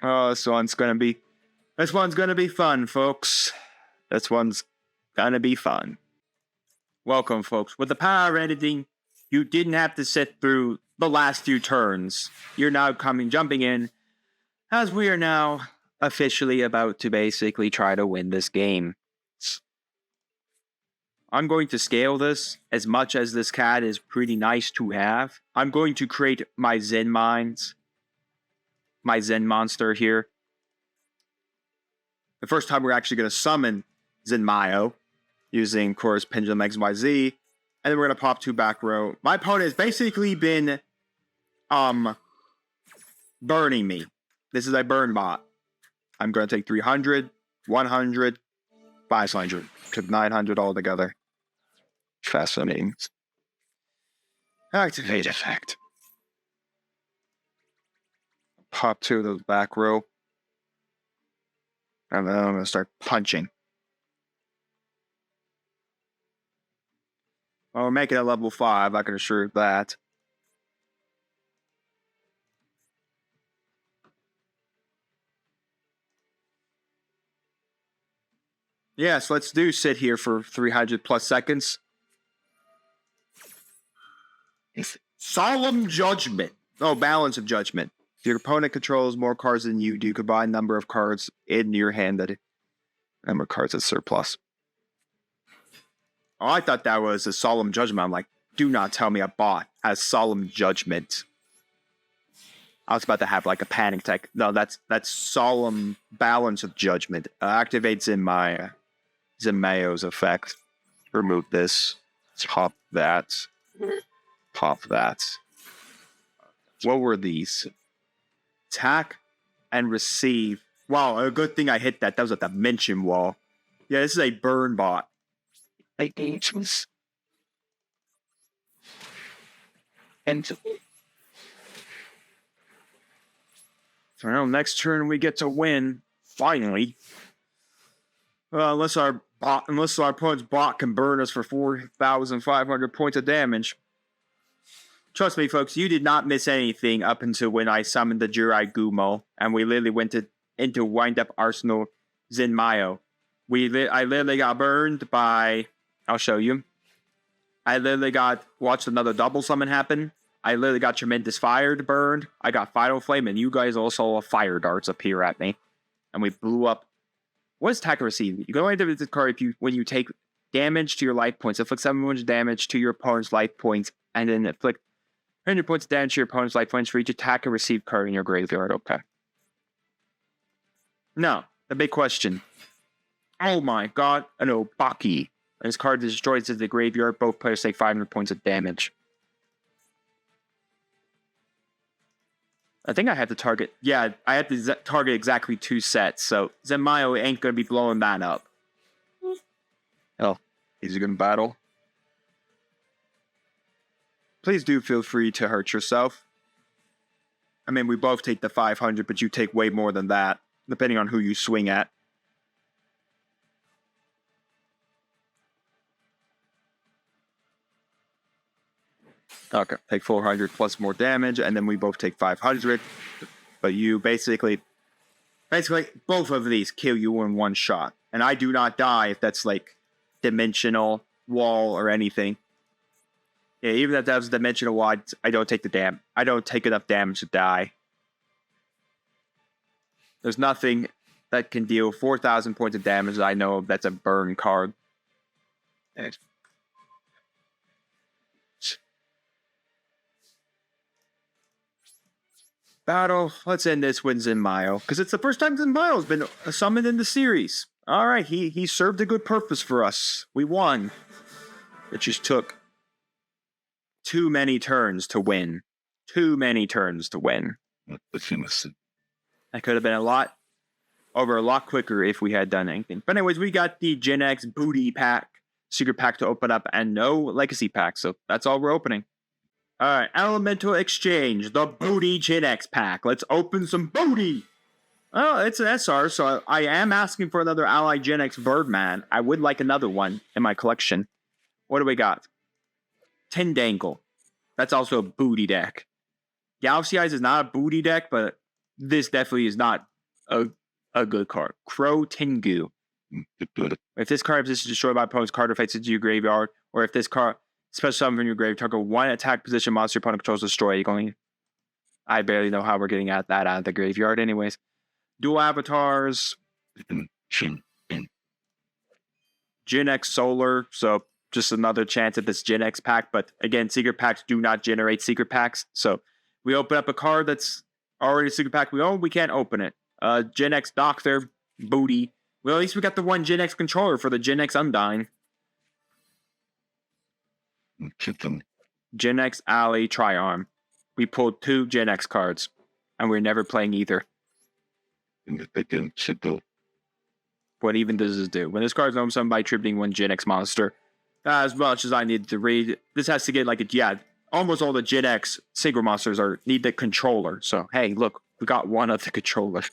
Oh, this one's gonna be fun, folks. This one's gonna be fun. Welcome, folks. With the power of editing, you didn't have to sit through the last few turns. You're now jumping in, as we are now officially about to basically try to win this game. I'm going to scale this as much as this cat is pretty nice to have. I'm going to create my Zen monster here. The first time we're actually going to summon YuGiOh using, of course, Pendulum XYZ. And then we're going to pop 2 back row. My opponent has basically been burning me. This is a burn bot. I'm going to take 300, 100, 500 to 900 altogether. Fascinating. Activate effect. Pop 2 of those back row. And then I'm going to start punching. Well, we're making it level 5, I can assure you that. Yes, let's do sit here for 300 plus seconds. Solemn Judgment. Oh, Balance of Judgment. If your opponent controls more cards than you do, combine number of cards in your hand that number of cards as surplus. Oh, I thought that was a Solemn Judgment. I'm like, do not tell me a bot has Solemn Judgment. I was about to have like a panic attack. No, that's Solemn Balance of Judgment. Activates in my YuGiOh's effect. Remove this. Pop that. Pop that. What were these? Attack and receive. Wow, a good thing I hit that. That was a dimension wall. Yeah, this is a burn bot. Ageless. And so now next turn we get to win. Finally. Unless our opponent's bot can burn us for 4,500 points of damage. Trust me, folks, you did not miss anything up until when I summoned the YuGiOh, and we literally went into wind-up Arsenal YuGiOh. I literally got burned by... I'll show you. I literally watched another double summon happen. I literally got Tremendous Fire burned. I got Final Flame, and you guys also saw Fire Darts appear at me. And we blew up. What is attack and receive? You can only do this card when you take damage to your life points. Inflict 700 damage to your opponent's life points, and then inflict 100 points of damage to your opponent's life points for each attack and receive card in your graveyard. Okay. Now, the big question. Oh my god, an Obaki. This card destroys the graveyard. Both players take 500 points of damage. I think I have to target... Yeah, I have to target exactly 2 sets, so YuGiOh ain't going to be blowing that up. Oh, is he going to battle? Please do feel free to hurt yourself. I mean, we both take the 500, but you take way more than that, depending on who you swing at. Okay, take 400 plus more damage, and then we both take 500. But you basically, both of these kill you in one shot. And I do not die if that's like dimensional wall or anything. Yeah, even if that was dimensional wall, I don't take the damage. I don't take enough damage to die. There's nothing that can deal 4,000 points of damage that I know that's a burn card. Battle. Let's end this with YuGiOh, because it's the first time YuGiOh has been summoned in the series. All right, he served a good purpose for us. We won. It just took too many turns to win. Too many turns to win. That could have been a lot quicker if we had done anything. But anyways, we got the Gen X booty pack, secret pack to open up, and no legacy pack. So that's all we're opening. All right, Elemental Exchange, the Booty Gen X pack. Let's open some booty. Oh, it's an SR, so I am asking for another Ally Gen X Birdman. I would like another one in my collection. What do we got? Tindangle. That's also a booty deck. Galaxy Eyes is not a booty deck, but this definitely is not a good card. Crow Tengu. If this card is destroyed by opponent's card effects into your graveyard, or if this card special summon from your grave, target one attack position monster your opponent controls destroy. I barely know how we're getting at that out of the graveyard anyways. Dual avatars. Gen X Solar, so just another chance at this Gen X pack, but again, secret packs do not generate secret packs, so we open up a card that's already a secret pack we own, we can't open it. Gen X Doctor, booty. Well, at least we got the one Gen X controller for the Gen X Undyne. Gen X Alley Triarm. We pulled 2 Gen X cards, and we're never playing either. What even does this do? When this card is owned summon by tributing one Gen X monster, as much as I need to read, this has to get almost all the Gen X synchro monsters need the controller. So, hey, look, we got one of the controllers.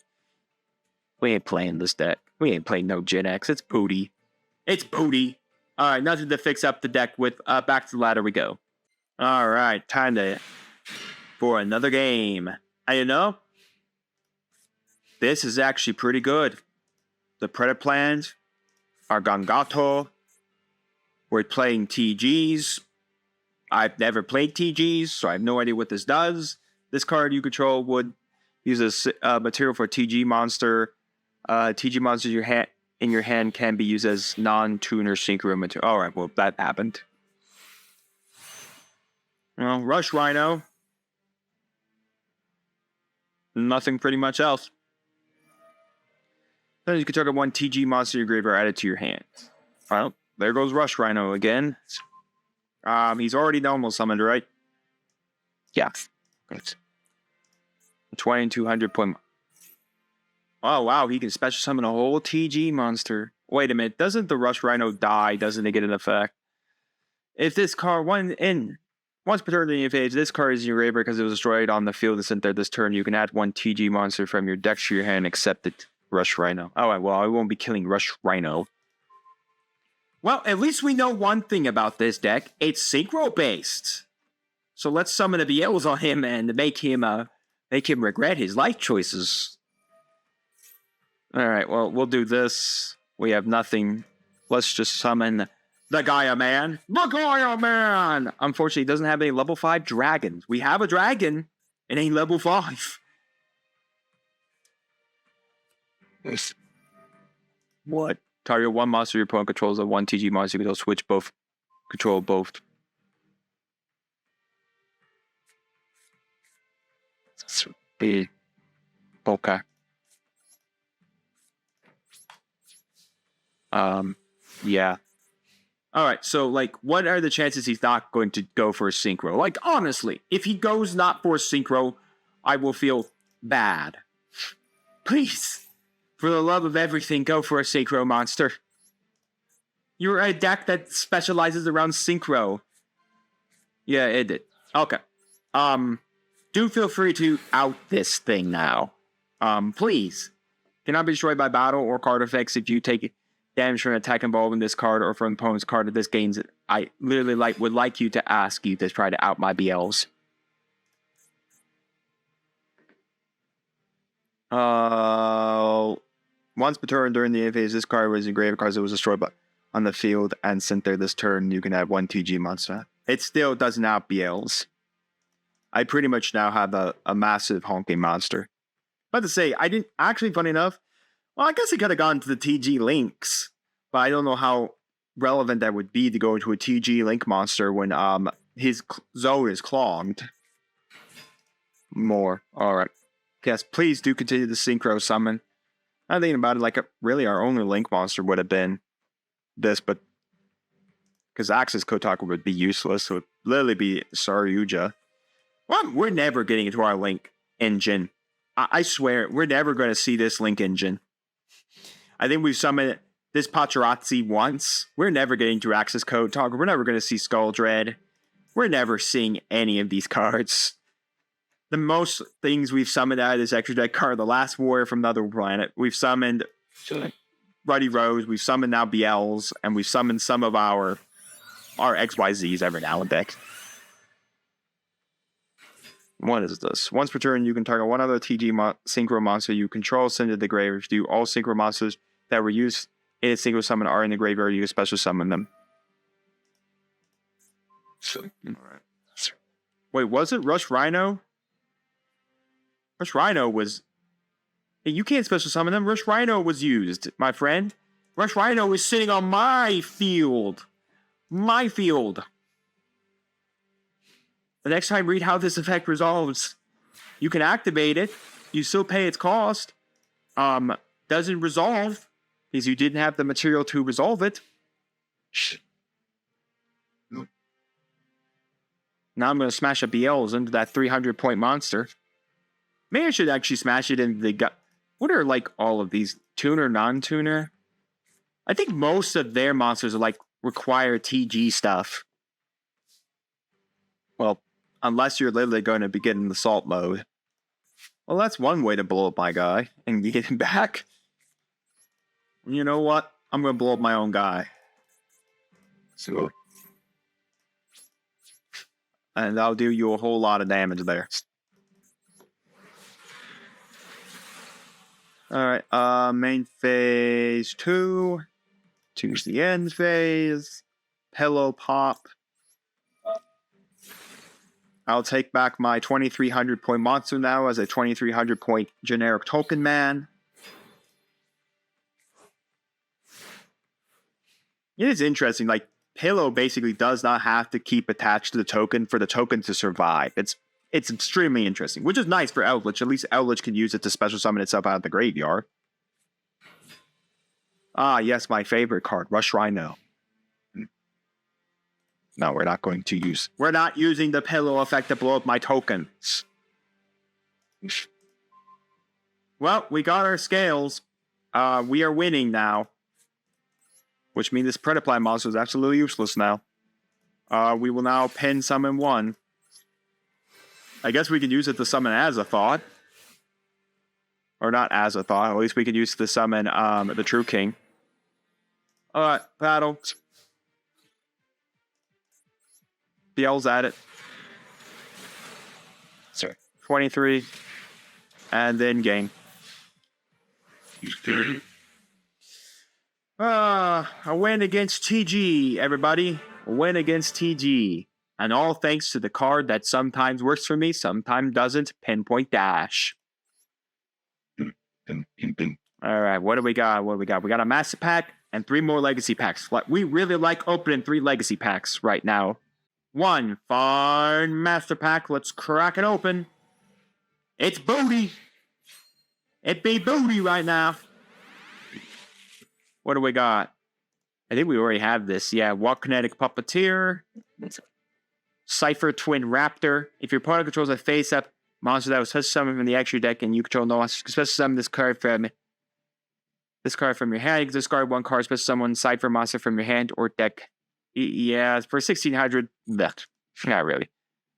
We ain't playing this deck. We ain't playing no Gen X. It's booty. It's booty. All right, nothing to fix up the deck with. Back to the ladder we go. All right, time for another game. And this is actually pretty good. The Predaplans are Gangato. We're playing TGs. I've never played TGs, so I have no idea what this does. This card you control would use a material for a TG monster. TG monsters in your hand can be used as non-tuner synchro material. Alright, well, that happened. Well, Rush Rhino. Nothing pretty much else. Then you can target one TG monster in your graveyard added to your hand. Well, there goes Rush Rhino again. He's already normal summoned, right? Yeah. Good. 2200 point. Oh, wow, he can special summon a whole TG monster. Wait a minute, doesn't the Rush Rhino die? Doesn't it get an effect? If this card, once per turn in your phase, this card is in your graveyard because it was destroyed on the field and sent there this turn, you can add one TG monster from your deck to your hand except it. Rush Rhino. Alright, well, I won't be killing Rush Rhino. Well, at least we know one thing about this deck. It's synchro-based. So let's summon the BLs on him and make him regret his life choices. Alright, well, we'll do this. We have nothing. Let's just summon the Gaia Man. The Gaia Man! Unfortunately, he doesn't have any level 5 dragons. We have a dragon. It ain't level 5. What? Target one monster your opponent controls of one TG monster. You can switch both. Control both. Okay. Yeah. Alright, so, what are the chances he's not going to go for a synchro? Honestly, if he goes not for a synchro, I will feel bad. Please. For the love of everything, go for a synchro monster. You're a deck that specializes around synchro. Yeah, it did. Okay. Do feel free to out this thing now. Please. Cannot be destroyed by battle or card effects if you take damage from an attack involving this card or from an opponent's card of this games. I literally would like you to ask you to try to out my BLs. Once per turn during the end phase, this card was engraved because it was destroyed on the field and sent there this turn. You can add one TG monster. It still doesn't out BLs. I pretty much now have a massive honking monster. But to say, I didn't actually, funny enough, well, I guess he could have gone to the TG Links, but I don't know how relevant that would be to go into a TG Link monster when his zone is clogged. More. Alright. Yes, please do continue the synchro summon. I'm thinking about it really our only Link monster would have been this, but because Axis Kotaku would be useless, so it would literally be Saryuja. Well, we're never getting into our Link engine. I swear, we're never going to see this Link engine. I think we've summoned this Pacharazzi once. We're never getting to Axis Kotaku. We're never going to see Skull Dread. We're never seeing any of these cards. The most things we've summoned out of this extra deck card, the Last Warrior from Another Planet. We've summoned Ruddy Rose. We've summoned now BLs. And we've summoned some of our XYZs every now and then. What is this? Once per turn, you can target one other TG synchro monster you control, send it to the graveyard. Do all synchro monsters that were used in a synchro summon are in the graveyard. You can special summon them. All right. Wait, was it Rush Rhino? Rush Rhino was... Hey, you can't special summon them. Rush Rhino was used, my friend. Rush Rhino is sitting on my field. My field. The next time, read how this effect resolves. You can activate it. You still pay its cost. Doesn't resolve because you didn't have the material to resolve it. Now I'm going to smash a BLs into that 300-point monster. Maybe I should actually smash it into the... What are, like, all of these? Tuner, non-tuner? I think most of their monsters are, like, require TG stuff. Well, unless you're literally going to begin in the assault mode. Well, that's one way to blow up my guy and get him back. You know what? I'm going to blow up my own guy. So... And I'll do you a whole lot of damage there. Alright, main phase 2. Choose the end phase. Pillow pop. I'll take back my 2300 point monster now as a 2300 point generic token man. It is interesting, like, Pillow basically does not have to keep attached to the token for the token to survive. It's extremely interesting, which is nice for Eldritch. At least Eldritch can use it to special summon itself out of the graveyard. Ah, yes, my favorite card, Rush Rhino. No, we're not going to use... We're not using the Pillow effect to blow up my tokens. Well, we got our scales. We are winning now. Which means this Predaply monster is absolutely useless now. We will now pin summon 1. I guess we can use it to summon Azathoth. Or not Azathoth. At least we can use it to summon the True King. Alright, battle. BL's at it. Sorry. 23. And then game. A win against TG, everybody. A win against TG. And all thanks to the card that sometimes works for me, sometimes doesn't. Pinpoint Dash. Alright, what do we got? We got a Master Pack and 3 more Legacy Packs. We really like opening 3 Legacy Packs right now. 1 fine Master Pack. Let's crack it open. It's booty. It be booty right now. What do we got? I think we already have this. Yeah, Walk Kinetic Puppeteer. Cypher Twin Raptor. If your opponent controls a face-up monster that was special summoned from the extra deck and you control no monster, special summon this card from your hand. You can discard 1 card, special summon Cypher monster from your hand or deck. Yeah, for 1600. Not really.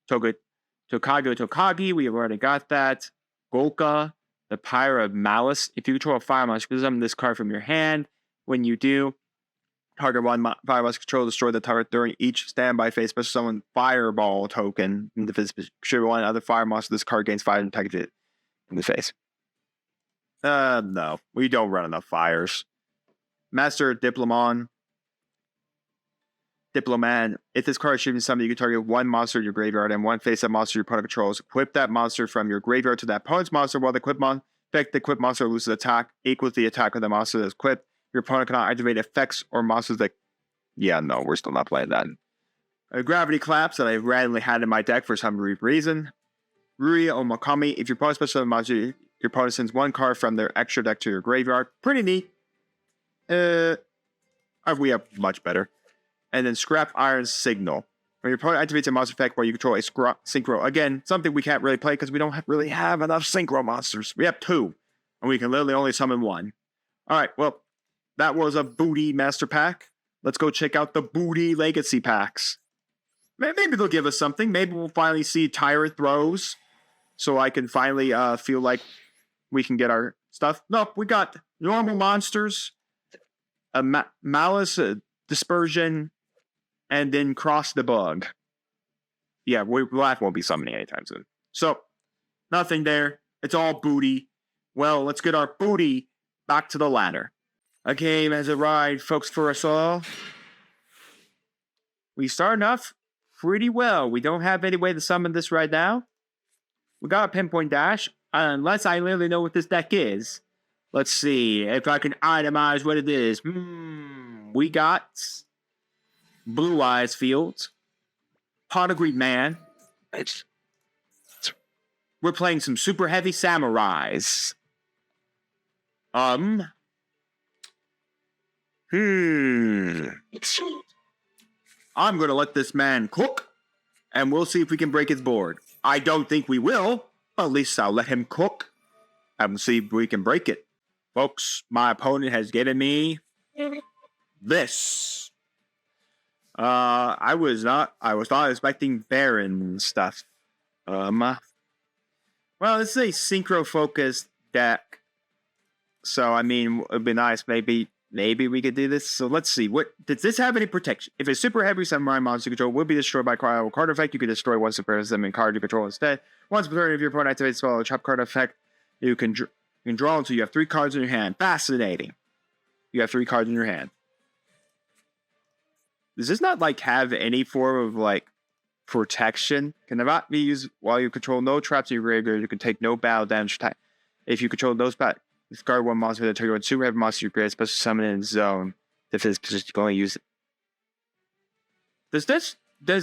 Tokagi. We have already got that. Golka. The Pyre of Malice. If you control a fire monster, special summon this card from your hand. When you do, target 1 fire monster control, destroy the target during each standby phase, special summon Fireball token. If it's trigger 1 other fire monster, this card gains 5 and target it in the face. No. We don't run enough fires. Master Diploman. If this card is summoned, you can target 1 monster in your graveyard and 1 face-up monster your opponent controls. Equip that monster from your graveyard to that opponent's monster while the equipped monster loses attack equals the attack of the monster that is equipped. Your opponent cannot activate effects or monsters that... Yeah, no, we're still not playing that. A Gravity Collapse that I randomly had in my deck for some reason. Rui Omakami. If your opponent special summons monster, your opponent sends 1 card from their extra deck to your graveyard. Pretty neat. We have much better. And then Scrap Iron Signal. When your opponent activates a monster effect where you control a synchro. Again, something we can't really play because we don't really have enough synchro monsters. We have 2. And we can literally only summon 1. Alright, well... That was a booty Master Pack. Let's go check out the booty Legacy Packs. Maybe they'll give us something. Maybe we'll finally see Tyrant Throws. So I can finally feel like we can get our stuff. Nope, we got normal monsters. A Malice, Dispersion, and then Cross the Bug. Yeah, that won't be summoning anytime soon. So, nothing there. It's all booty. Well, let's get our booty back to the ladder. A game has arrived, folks, for us all. We started off pretty well. We don't have any way to summon this right now. We got a pinpoint dash, unless I literally know what this deck is. Let's see if I can itemize what it is. We got Blue Eyes Fields, Pot of Greed Man. We're playing some super heavy samurais. I'm gonna let this man cook, and we'll see if we can break his board. I don't think we will, but at least I'll let him cook, and see if we can break it. Folks, my opponent has given me this. I was not expecting Baron stuff. Well, this is a synchro-focused deck. So, I mean, it'd be nice. Maybe we could do this. So, let's see. Does this have any protection? If a super heavy samurai monster you control will be destroyed by card effect, you can destroy one super summon card you control instead. Once per turn, if your opponent activates spell or trap card effect, you can draw until you have 3 cards in your hand. Fascinating. You have 3 cards in your hand. Does this not, like, have any form of, like, protection? Can not be used while you control no traps in your graveyard. You can take no battle damage. If you control those discard one monster that trigger one super heavy monster you create, special summon in zone. If it's position, you can only use it. Does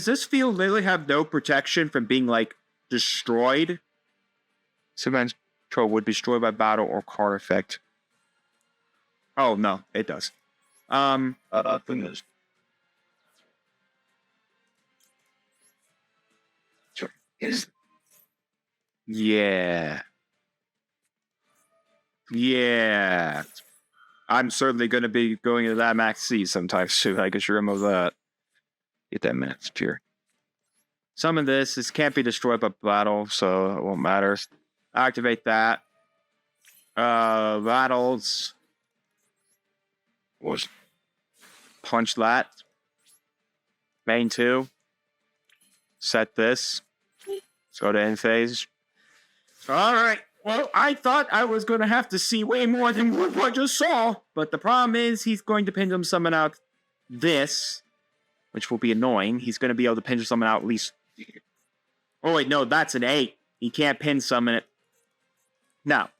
this field literally have no protection from being, like, destroyed? Sometimes control would be destroyed by battle or card effect. Oh no, it does. Yeah. I'm certainly going to be going into that max C sometime soon. I can sure remove that. Get that max pure. Summon this. This can't be destroyed by battle, so it won't matter. Activate that. Battles. Punch that. Main 2. Set this. Let's go to end phase. Alright. Well, I thought I was going to have to see way more than what I just saw. But the problem is he's going to Pendulum Summon out this, which will be annoying. He's going to be able to Pendulum Summon out at least... Oh, wait, no, that's an 8. He can't Pin Summon it. Now,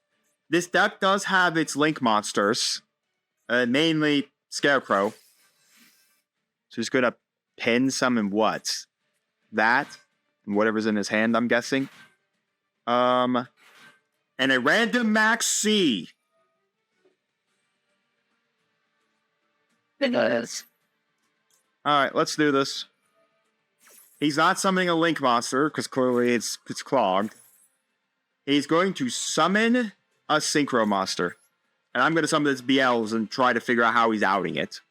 this deck does have its Link monsters, mainly Scarecrow. So he's going to Pin Summon what? That? And whatever's in his hand, I'm guessing. And a random max C. Alright, let's do this. He's not summoning a Link monster, because clearly it's clogged. He's going to summon a Synchro monster. And I'm going to summon this BLs and try to figure out how he's outing it.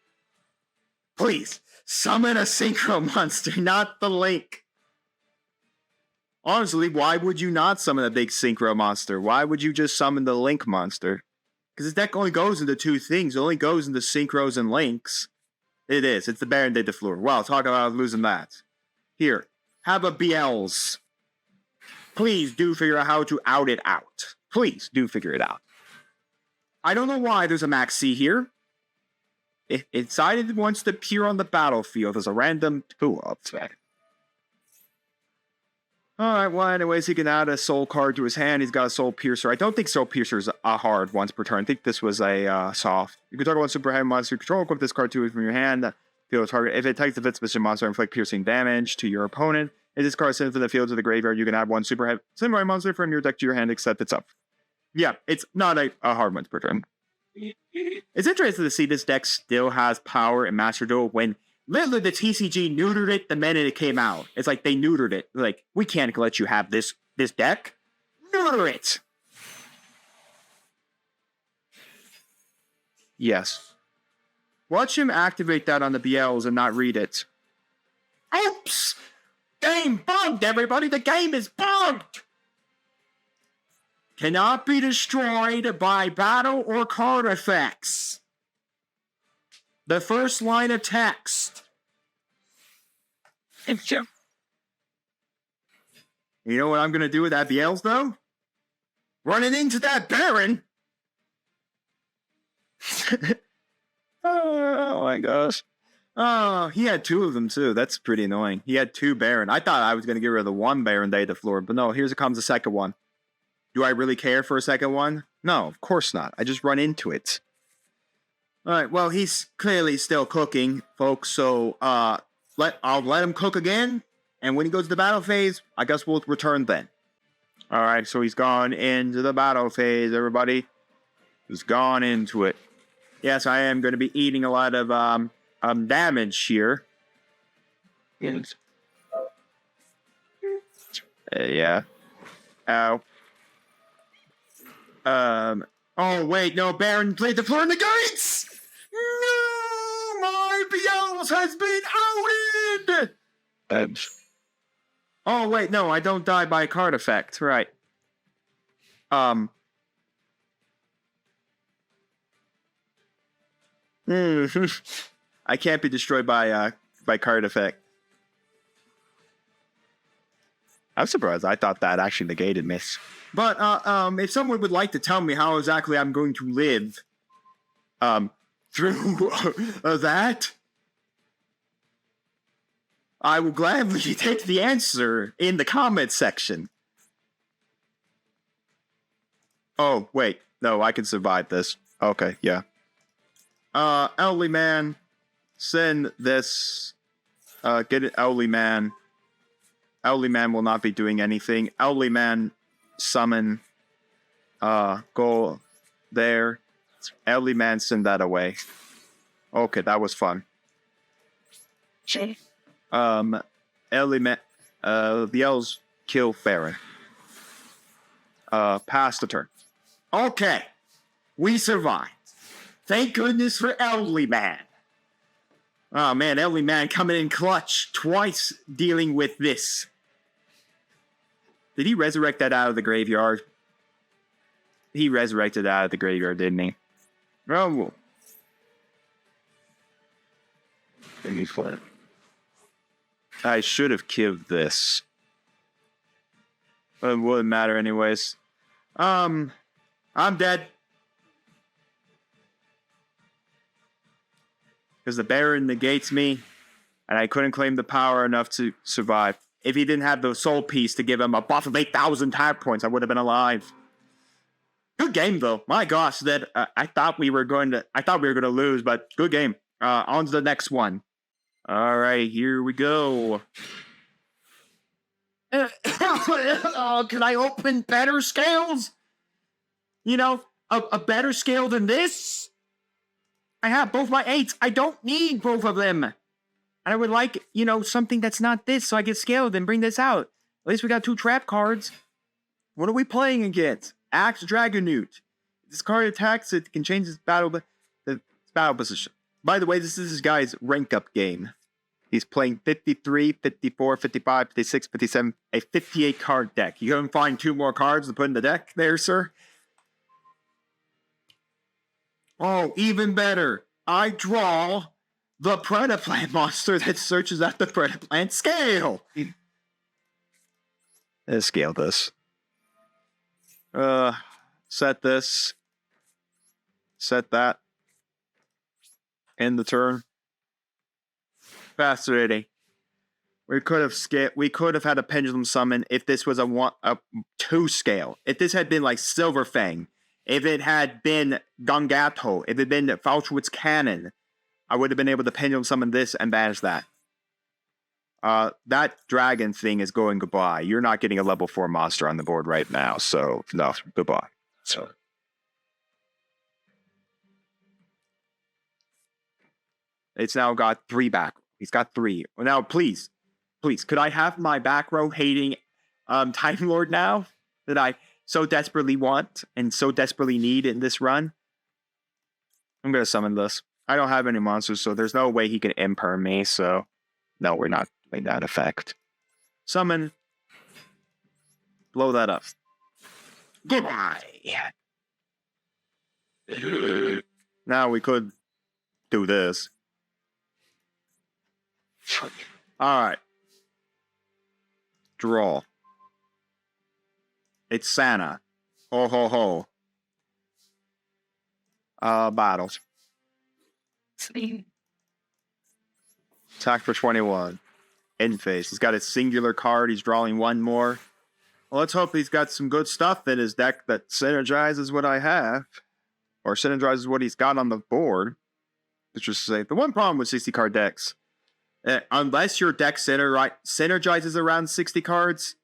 Please, summon a Synchro monster, not the Link. Honestly, why would you not summon a big Synchro monster? Why would you just summon the Link monster? Because this deck only goes into 2 things. It only goes into Synchros and Links. It is. It's the Baron de Fleur. Well, talk about losing that. Here, have a BLs. Please do figure out how to out it out. Please do figure it out. I don't know why there's a Max C here. It decided it wants to appear on the battlefield as a random tool. Alright, well, anyways, he can add a soul card to his hand. He's got a soul piercer. I don't think soul piercer is a hard once per turn. I think this was a soft. You can talk about super heavy monster control. Equip this card to it from your hand. Field target. If it takes the fifth position monster, inflict piercing damage to your opponent. If this card is sent from the field to the graveyard, you can add one super heavy samurai monster from your deck to your hand, except it's up. Yeah, it's not a hard once per turn. It's interesting to see this deck still has power in Master Duel when literally the TCG neutered it the minute it came out. It's like they neutered it. Like, we can't let you have this deck. Neuter it! Yes. Watch him activate that on the BLs and not read it. Oops! Game bugged, everybody! The game is bugged! Cannot be destroyed by battle or card effects. The first line of text. You know what I'm gonna do with that Biel's though? Running into that Baron. Oh my gosh. Oh, he had two of them too. That's pretty annoying. He had two Baron. I thought I was gonna get rid of the one Baron day to floor, but no, here comes the second one. Do I really care for a second one? No, of course not. I just run into it. Alright, well, he's clearly still cooking, folks, so I'll let him cook again, and when he goes to the battle phase, I guess we'll return then. Alright, so he's gone into the battle phase, everybody. He's gone into it. Yes, I am going to be eating a lot of damage here. Yes. Yeah. Ow. Oh, wait, no, Baron played the floor in the gates! No! My Biels has been outed! Oh, wait, no, I don't die by a card effect, right. I can't be destroyed by card effect. I'm surprised. I thought that actually negated me. But if someone would like to tell me how exactly I'm going to live through that, I will gladly take the answer in the comments section. Oh, wait. No, I can survive this. Okay, yeah. Elderly man, send this. Get it, elderly man. Elderly man will not be doing anything. Elderly man, summon. Go there. Elderly man, send that away. Okay, that was fun. Elderly man, the elves kill Baron. Pass the turn. Okay, we survived. Thank goodness for Elderly Man. Oh man, Elderly Man coming in clutch twice dealing with this. Did he resurrect that out of the graveyard? He resurrected out of the graveyard, didn't he? Oh. I should have killed this. But it wouldn't matter anyways. I'm dead. Because the Baron negates me, and I couldn't claim the power enough to survive. If he didn't have the soul piece to give him a buff of 8,000 tap points, I would have been alive. Good game though. My gosh, that I thought we were going to lose, but good game. On to the next one. All right, here we go. Can I open better scales? You know, a better scale than this? I have both my 8s. I don't need both of them. And I would like, something that's not this so I can scale it and bring this out. At least we got 2 trap cards. What are we playing against? Axe Dragonute. This card attacks, it can change its battle position. By the way, this is this guy's rank up game. He's playing 53, 54, 55, 56, 57, a 58 card deck. You can find 2 more cards to put in the deck there, sir. Oh, even better. I draw the Predaplant monster that searches at the Predaplant scale. Let's scale this. Set this. Set that. End the turn. Fascinating. We could have had a pendulum summon if this was a 2 scale. If this had been like Silver Fang. If it had been Gongato, if it had been Falchwood's Cannon, I would have been able to pendulum summon this and banish that. That dragon thing is going goodbye. You're not getting a level 4 monster on the board right now, so no, goodbye. So it's now got 3 back. He's got 3. Now, please, could I have my back row hating Time Lord now that I so desperately want and so desperately need in this run? I'm gonna summon this. I don't have any monsters, so there's no way he can imperm me, so no, we're not doing that effect. Summon. Blow that up. Goodbye. Now we could do this. Alright. Draw. It's Santa. Ho ho ho. Battles. Attack for 21. End phase. He's got a singular card. He's drawing one more. Well, let's hope he's got some good stuff in his deck that synergizes what I have. Or synergizes what he's got on the board. Let's just say, the one problem with 60 card decks, unless your deck synergizes around 60 cards,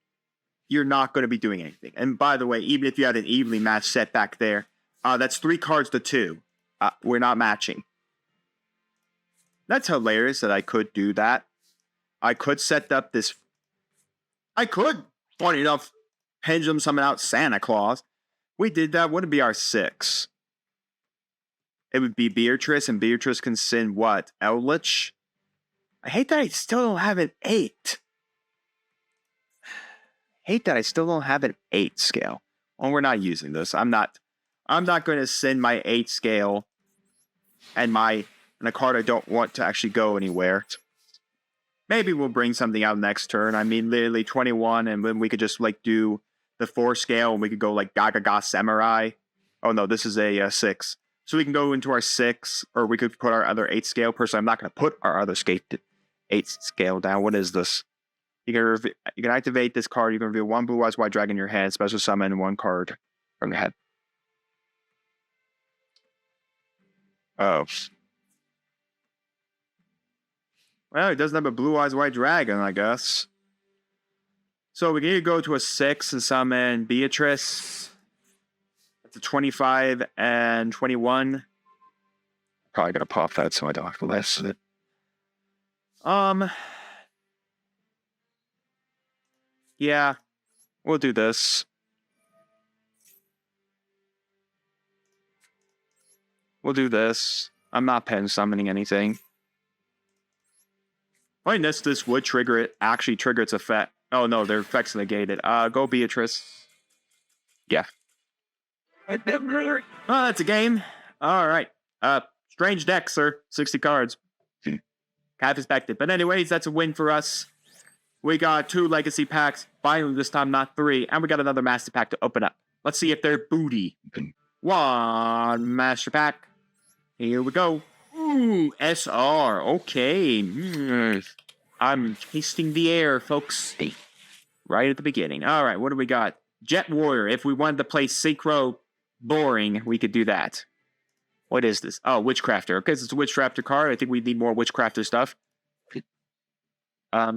you're not going to be doing anything. And by the way, even if you had an evenly matched set back there, that's 3 cards to 2. We're not matching. That's hilarious that I could do that. I could set up this. I could, funny enough, pendulum summon out Santa Claus. We did that. Would it be our 6? It would be Beatrice, and Beatrice can send what? Eldritch? I hate that I still don't have an 8. Hate that I still don't have an 8 scale. Well, we're not using this. I'm not going to send my 8 scale and a card I don't want to actually go anywhere. Maybe we'll bring something out next turn. I mean, literally 21, and then we could just like do the 4 scale, and we could go like Gaga Samurai. Oh no, this is a 6. So we can go into our 6, or we could put our other 8 scale. Personally, I'm not going to put our other 8 scale down. What is this? You can activate this card. You can reveal 1 Blue Eyes White Dragon in your hand, special summon 1 card from your head. Oh. Well, he doesn't have a Blue Eyes White Dragon, I guess. So we can either go to a 6 and summon Beatrice. That's a 25 and 21. Probably gonna pop that so I don't have to list it. Yeah, we'll do this. We'll do this. I'm not pen summoning anything. Unless this would trigger it, actually trigger its effect. Oh no, their effect's negated. Go Beatrice. Yeah. Oh, that's a game. Alright. Strange deck, sir. 60 cards. Half expected. But anyways, that's a win for us. We got 2 legacy packs. Finally, this time not 3. And we got another master pack to open up. Let's see if they're booty. 1 master pack. Here we go. Ooh, SR. Okay. I'm tasting the air, folks. Right at the beginning. All right, what do we got? Jet Warrior. If we wanted to play Synchro boring, we could do that. What is this? Oh, Witchcrafter. Okay, so it's a Witchcrafter card. I think we need more Witchcrafter stuff.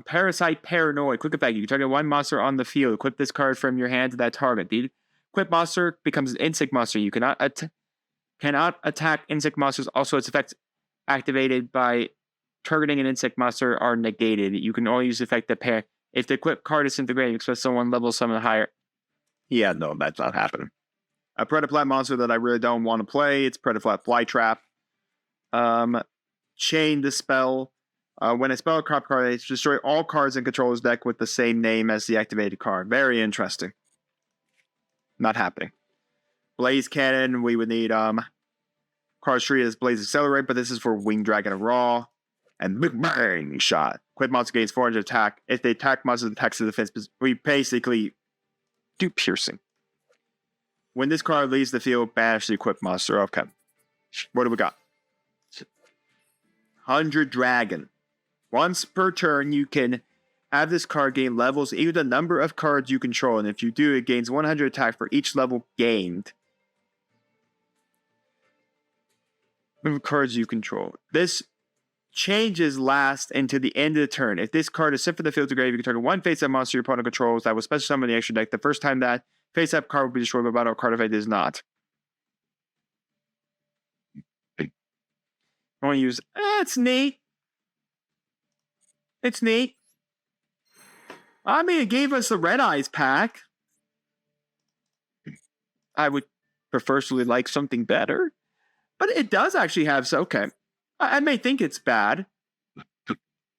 Parasite Paranoid. Quick effect. You can target 1 monster on the field. Equip this card from your hand to that target. The equipped monster becomes an insect monster. You cannot attack insect monsters. Also, its effects activated by targeting an insect monster are negated. You can only use the effect that pair. If the equipped card is disintegrated, you expect someone level summon higher. Yeah, no, that's not happening. A Predaplat monster that I really don't want to play. It's Predaplat Flytrap. Chain Dispel. When a spell card is destroy all cards in controller's deck with the same name as the activated card. Very interesting. Not happening. Blaze Cannon. We would need cards treated as Blaze Accelerate, but this is for Winged Dragon of Raw. And Big Bang Shot. Equipped monster gains 400 attack. If they attack monsters, attacks to defense. We basically do piercing. When this card leaves the field, banish the equipped monster. Okay. What do we got? 100 Dragon. Once per turn, you can have this card gain levels equal to the number of cards you control. And if you do, it gains 100 attack for each level gained. Number of cards you control. This changes last into the end of the turn. If this card is sent from the field to grave, you can target 1 face-up monster your opponent controls that will special summon the extra deck. The first time that face-up card will be destroyed by battle card effect is not. I want to use... it's neat. It's neat. I mean, it gave us a Red Eyes pack. I would preferably like something better. But it does actually have... So, okay. I may think it's bad.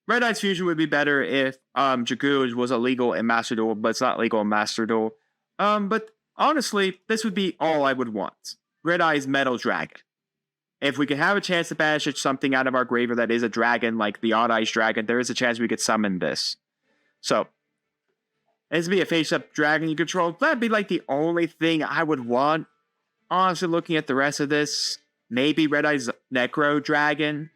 Red Eyes Fusion would be better if YuGiOh was illegal in Master Duel, but it's not legal in Master Duel. But honestly, this would be all I would want. Red Eyes Metal Dragon. If we could have a chance to banish something out of our graveyard that is a dragon, like the Odd Eyes Dragon, there is a chance we could summon this. So, It's be a face-up dragon you control. That'd be like the only thing I would want. Honestly, looking at the rest of this, maybe Red Eye's Necro Dragon,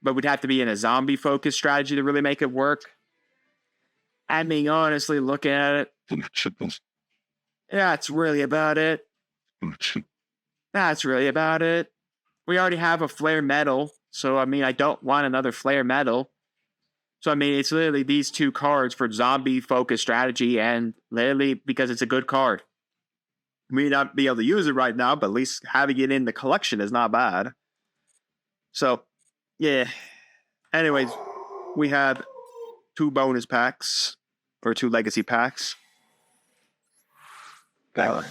but would have to be in a zombie-focused strategy to really make it work. I mean, honestly, looking at it, that's really about it. That's really about it. We already have a Flare Metal, so I mean, I don't want another Flare Metal. So I mean, it's literally these two cards for zombie-focused strategy, and literally because it's a good card. We may not be able to use it right now, but at least having it in the collection is not bad. So, yeah. Anyways, we have 2 bonus packs, or 2 legacy packs. Oh,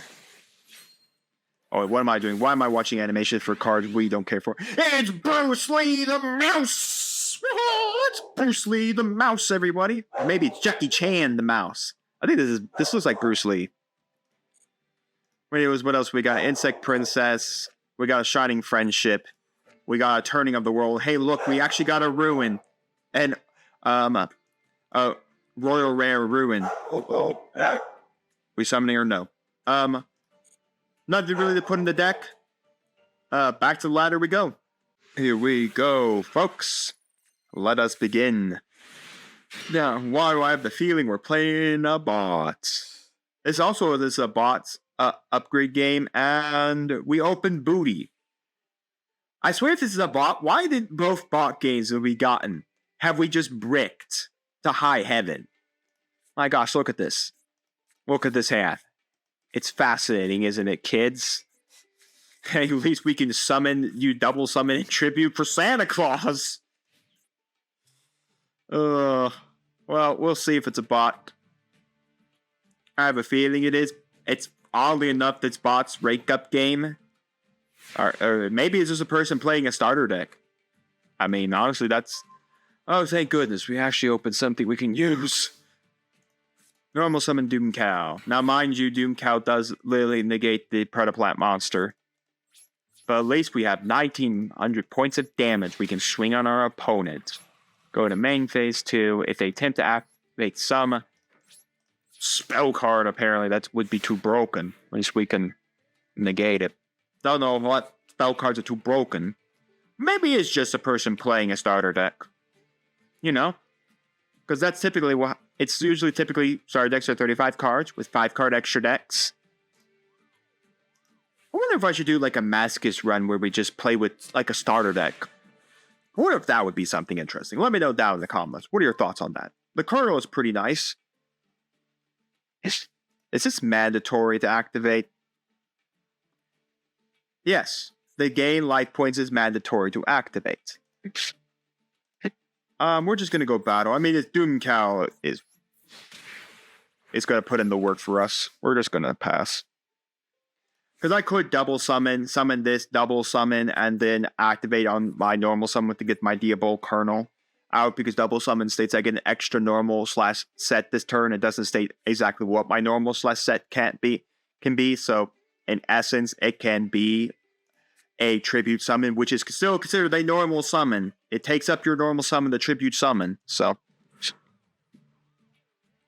what am I doing? Why am I watching animations for cards we don't care for? It's Bruce Lee the Mouse! Oh, it's Bruce Lee the Mouse, everybody. Or maybe it's Jackie Chan the Mouse. I think this looks like Bruce Lee. Anyways, what else we got? Insect Princess. We got a Shining Friendship. We got a Turning of the World. Hey, look, we actually got a Ruin. And, a Royal Rare Ruin. We summoning or no? Nothing really to put in the deck. Back to the ladder we go. Here we go, folks. Let us begin. Now, why do I have the feeling we're playing a bot? It's also a bot's upgrade game, and we opened Booty. I swear if this is a bot, why did both bot games that we gotten have we just bricked to high heaven? My gosh, look at this. Look at this hand. It's fascinating, isn't it, kids? At least we can double summon in tribute for Santa Claus. Well, we'll see if it's a bot. I have a feeling it is. It's oddly enough this bot's rake up game. Or maybe it's just a person playing a starter deck. I mean, honestly, that's... Oh, thank goodness, we actually opened something we can use. Normal summon Doom Cow. Now, mind you, Doom Cow does literally negate the Predaplant monster. But at least we have 1,900 points of damage we can swing on our opponent. Go to main phase 2. If they attempt to activate some spell card, apparently that would be too broken. At least we can negate it. Don't know what spell cards are too broken. Maybe it's just a person playing a starter deck. You know? Because that's typically what... It's usually starter decks are 35 cards with 5 card extra decks. I wonder if I should do like a Masochist run where we just play with like a starter deck. I wonder if that would be something interesting. Let me know down in the comments. What are your thoughts on that? The kernel is pretty nice. Is this mandatory to activate? Yes. The gain life points is mandatory to activate. We're just gonna go battle. I mean, it's Doom Cow is gonna put in the work for us. We're just gonna pass. Because I could double summon this, double summon, and then activate on my normal summon to get my Diabol Kernel out, because double summon states I get an extra normal / set this turn. It doesn't state exactly what my normal / set can be. So in essence, it can be a tribute summon, which is still considered a normal summon. It takes up your normal summon, the tribute summon. So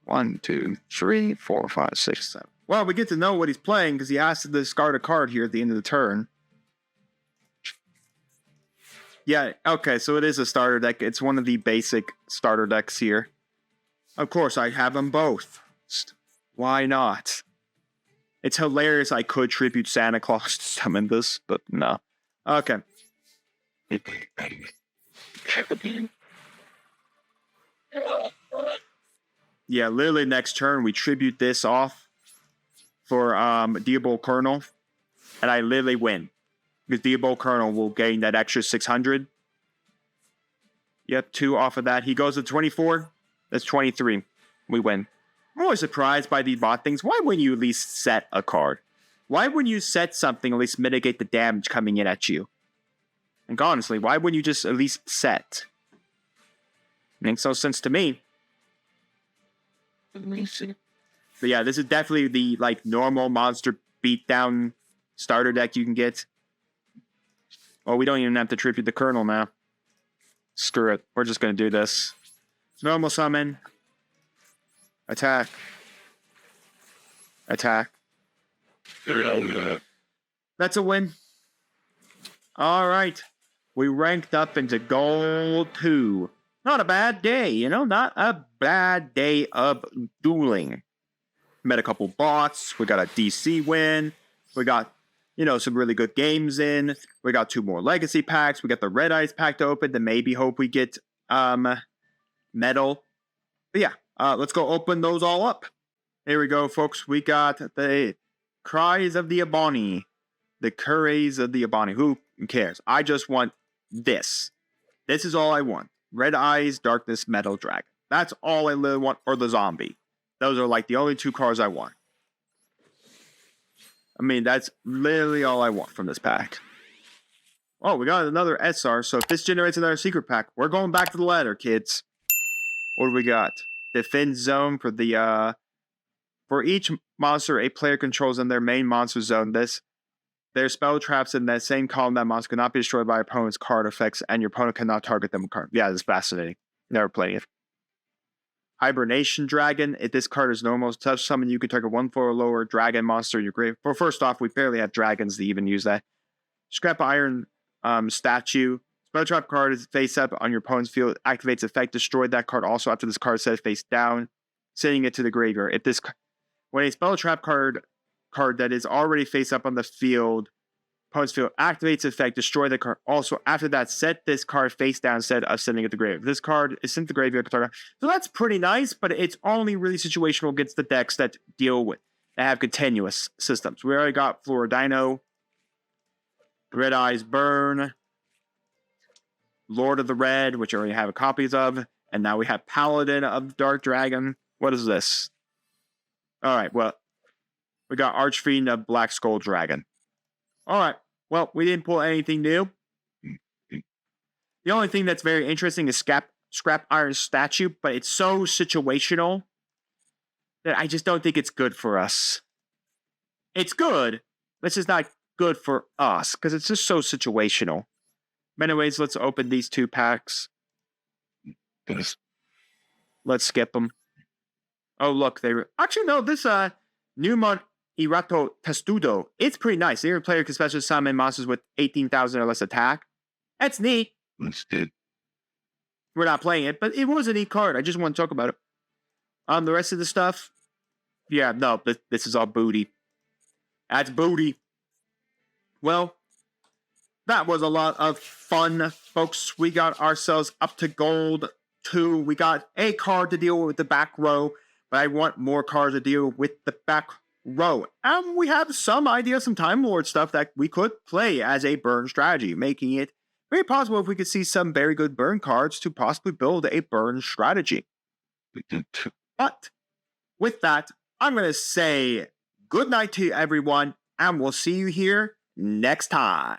1, 2, 3, 4, 5, 6, 7. Well, we get to know what he's playing because he has to discard a card here at the end of the turn. Yeah, okay, so it is a starter deck. It's one of the basic starter decks here. Of course, I have them both. Why not? It's hilarious I could tribute Santa Claus to summon this, but no. Okay. Yeah, literally next turn we tribute this off for Diabol Kernel, and I literally win. Because Diabol Kernel will gain that extra 600. Yep, 2 off of that. He goes to 24. That's 23. We win. I'm always surprised by these bot things. Why wouldn't you at least set a card? Why wouldn't you set something, at least mitigate the damage coming in at you? And honestly, why wouldn't you just at least set? Makes no sense to me. But yeah, this is definitely the normal monster beatdown starter deck you can get. Oh, we don't even have to tribute the Kernel now. Screw it. We're just going to do this. Normal summon. Attack. attack. That's a win. All right. We ranked up into gold 2. Not a bad day, you know, not a bad day of dueling. Met a couple bots. We got a DC win. We got, you know, some really good games in. We got 2 more legacy packs. We got the Red Eyes pack to open to maybe hope we get metal. But yeah, let's go open those all up. Here we go, folks. We got the Cries of the Ebony. The Curays of the Ebony. Who cares? I just want this. This is all I want. Red Eyes, Darkness, Metal Dragon. That's all I really want. Or the Zombie. Those are like the only 2 cards I want. I mean, that's literally all I want from this pack. Oh, we got another SR. So if this generates another secret pack, we're going back to the ladder, kids. What do we got? Defend zone for the for each monster a player controls in their main monster zone. Their spell traps in that same column that monster cannot be destroyed by opponent's card effects, and your opponent cannot target them with card. Yeah, this is fascinating. Never played it. Hibernation Dragon. If this card is normal, touch summon, you can target 1 or lower dragon monster in your grave. Well, first off, we barely have dragons to even use that. Scrap Iron Statue. Spell trap card is face up on your opponent's field. Activates effect. Destroy that card also after this card set face down, sending it to the graveyard. When a spell trap card that is already face up on the field, opponent's field, activates effect, destroy the card. Also, after that, set this card face down instead of sending it to the graveyard. This card is sent to the graveyard. So that's pretty nice, but it's only really situational against the decks that have continuous systems. We already got Floridino, Red Eyes Burn, Lord of the Red, which I already have copies of, and now we have Paladin of Dark Dragon. What is this? All right, well, we got Archfiend of Black Skull Dragon. All right, well, we didn't pull anything new. The only thing that's very interesting is Scrap Iron Statue, but it's so situational that I just don't think it's good for us. It's good, but it's just not good for us because it's just so situational. But anyways, let's open these 2 packs. Let's skip them. Oh, look, they were... Actually, no, this Newmont Irato Testudo, it's pretty nice. Your player can special summon monsters with 18,000 or less attack. That's neat. That's good. We're not playing it, but it was a neat card. I just want to talk about it. The rest of the stuff, yeah, no, this is all booty. That's booty. Well, that was a lot of fun, folks. We got ourselves up to gold 2. We got a card to deal with the back row, but I want more cards to deal with the back row. And we have some ideas, some Time Lord stuff that we could play as a burn strategy, making it very possible if we could see some very good burn cards to possibly build a burn strategy. But with that, I'm going to say good night to everyone, and we'll see you here next time.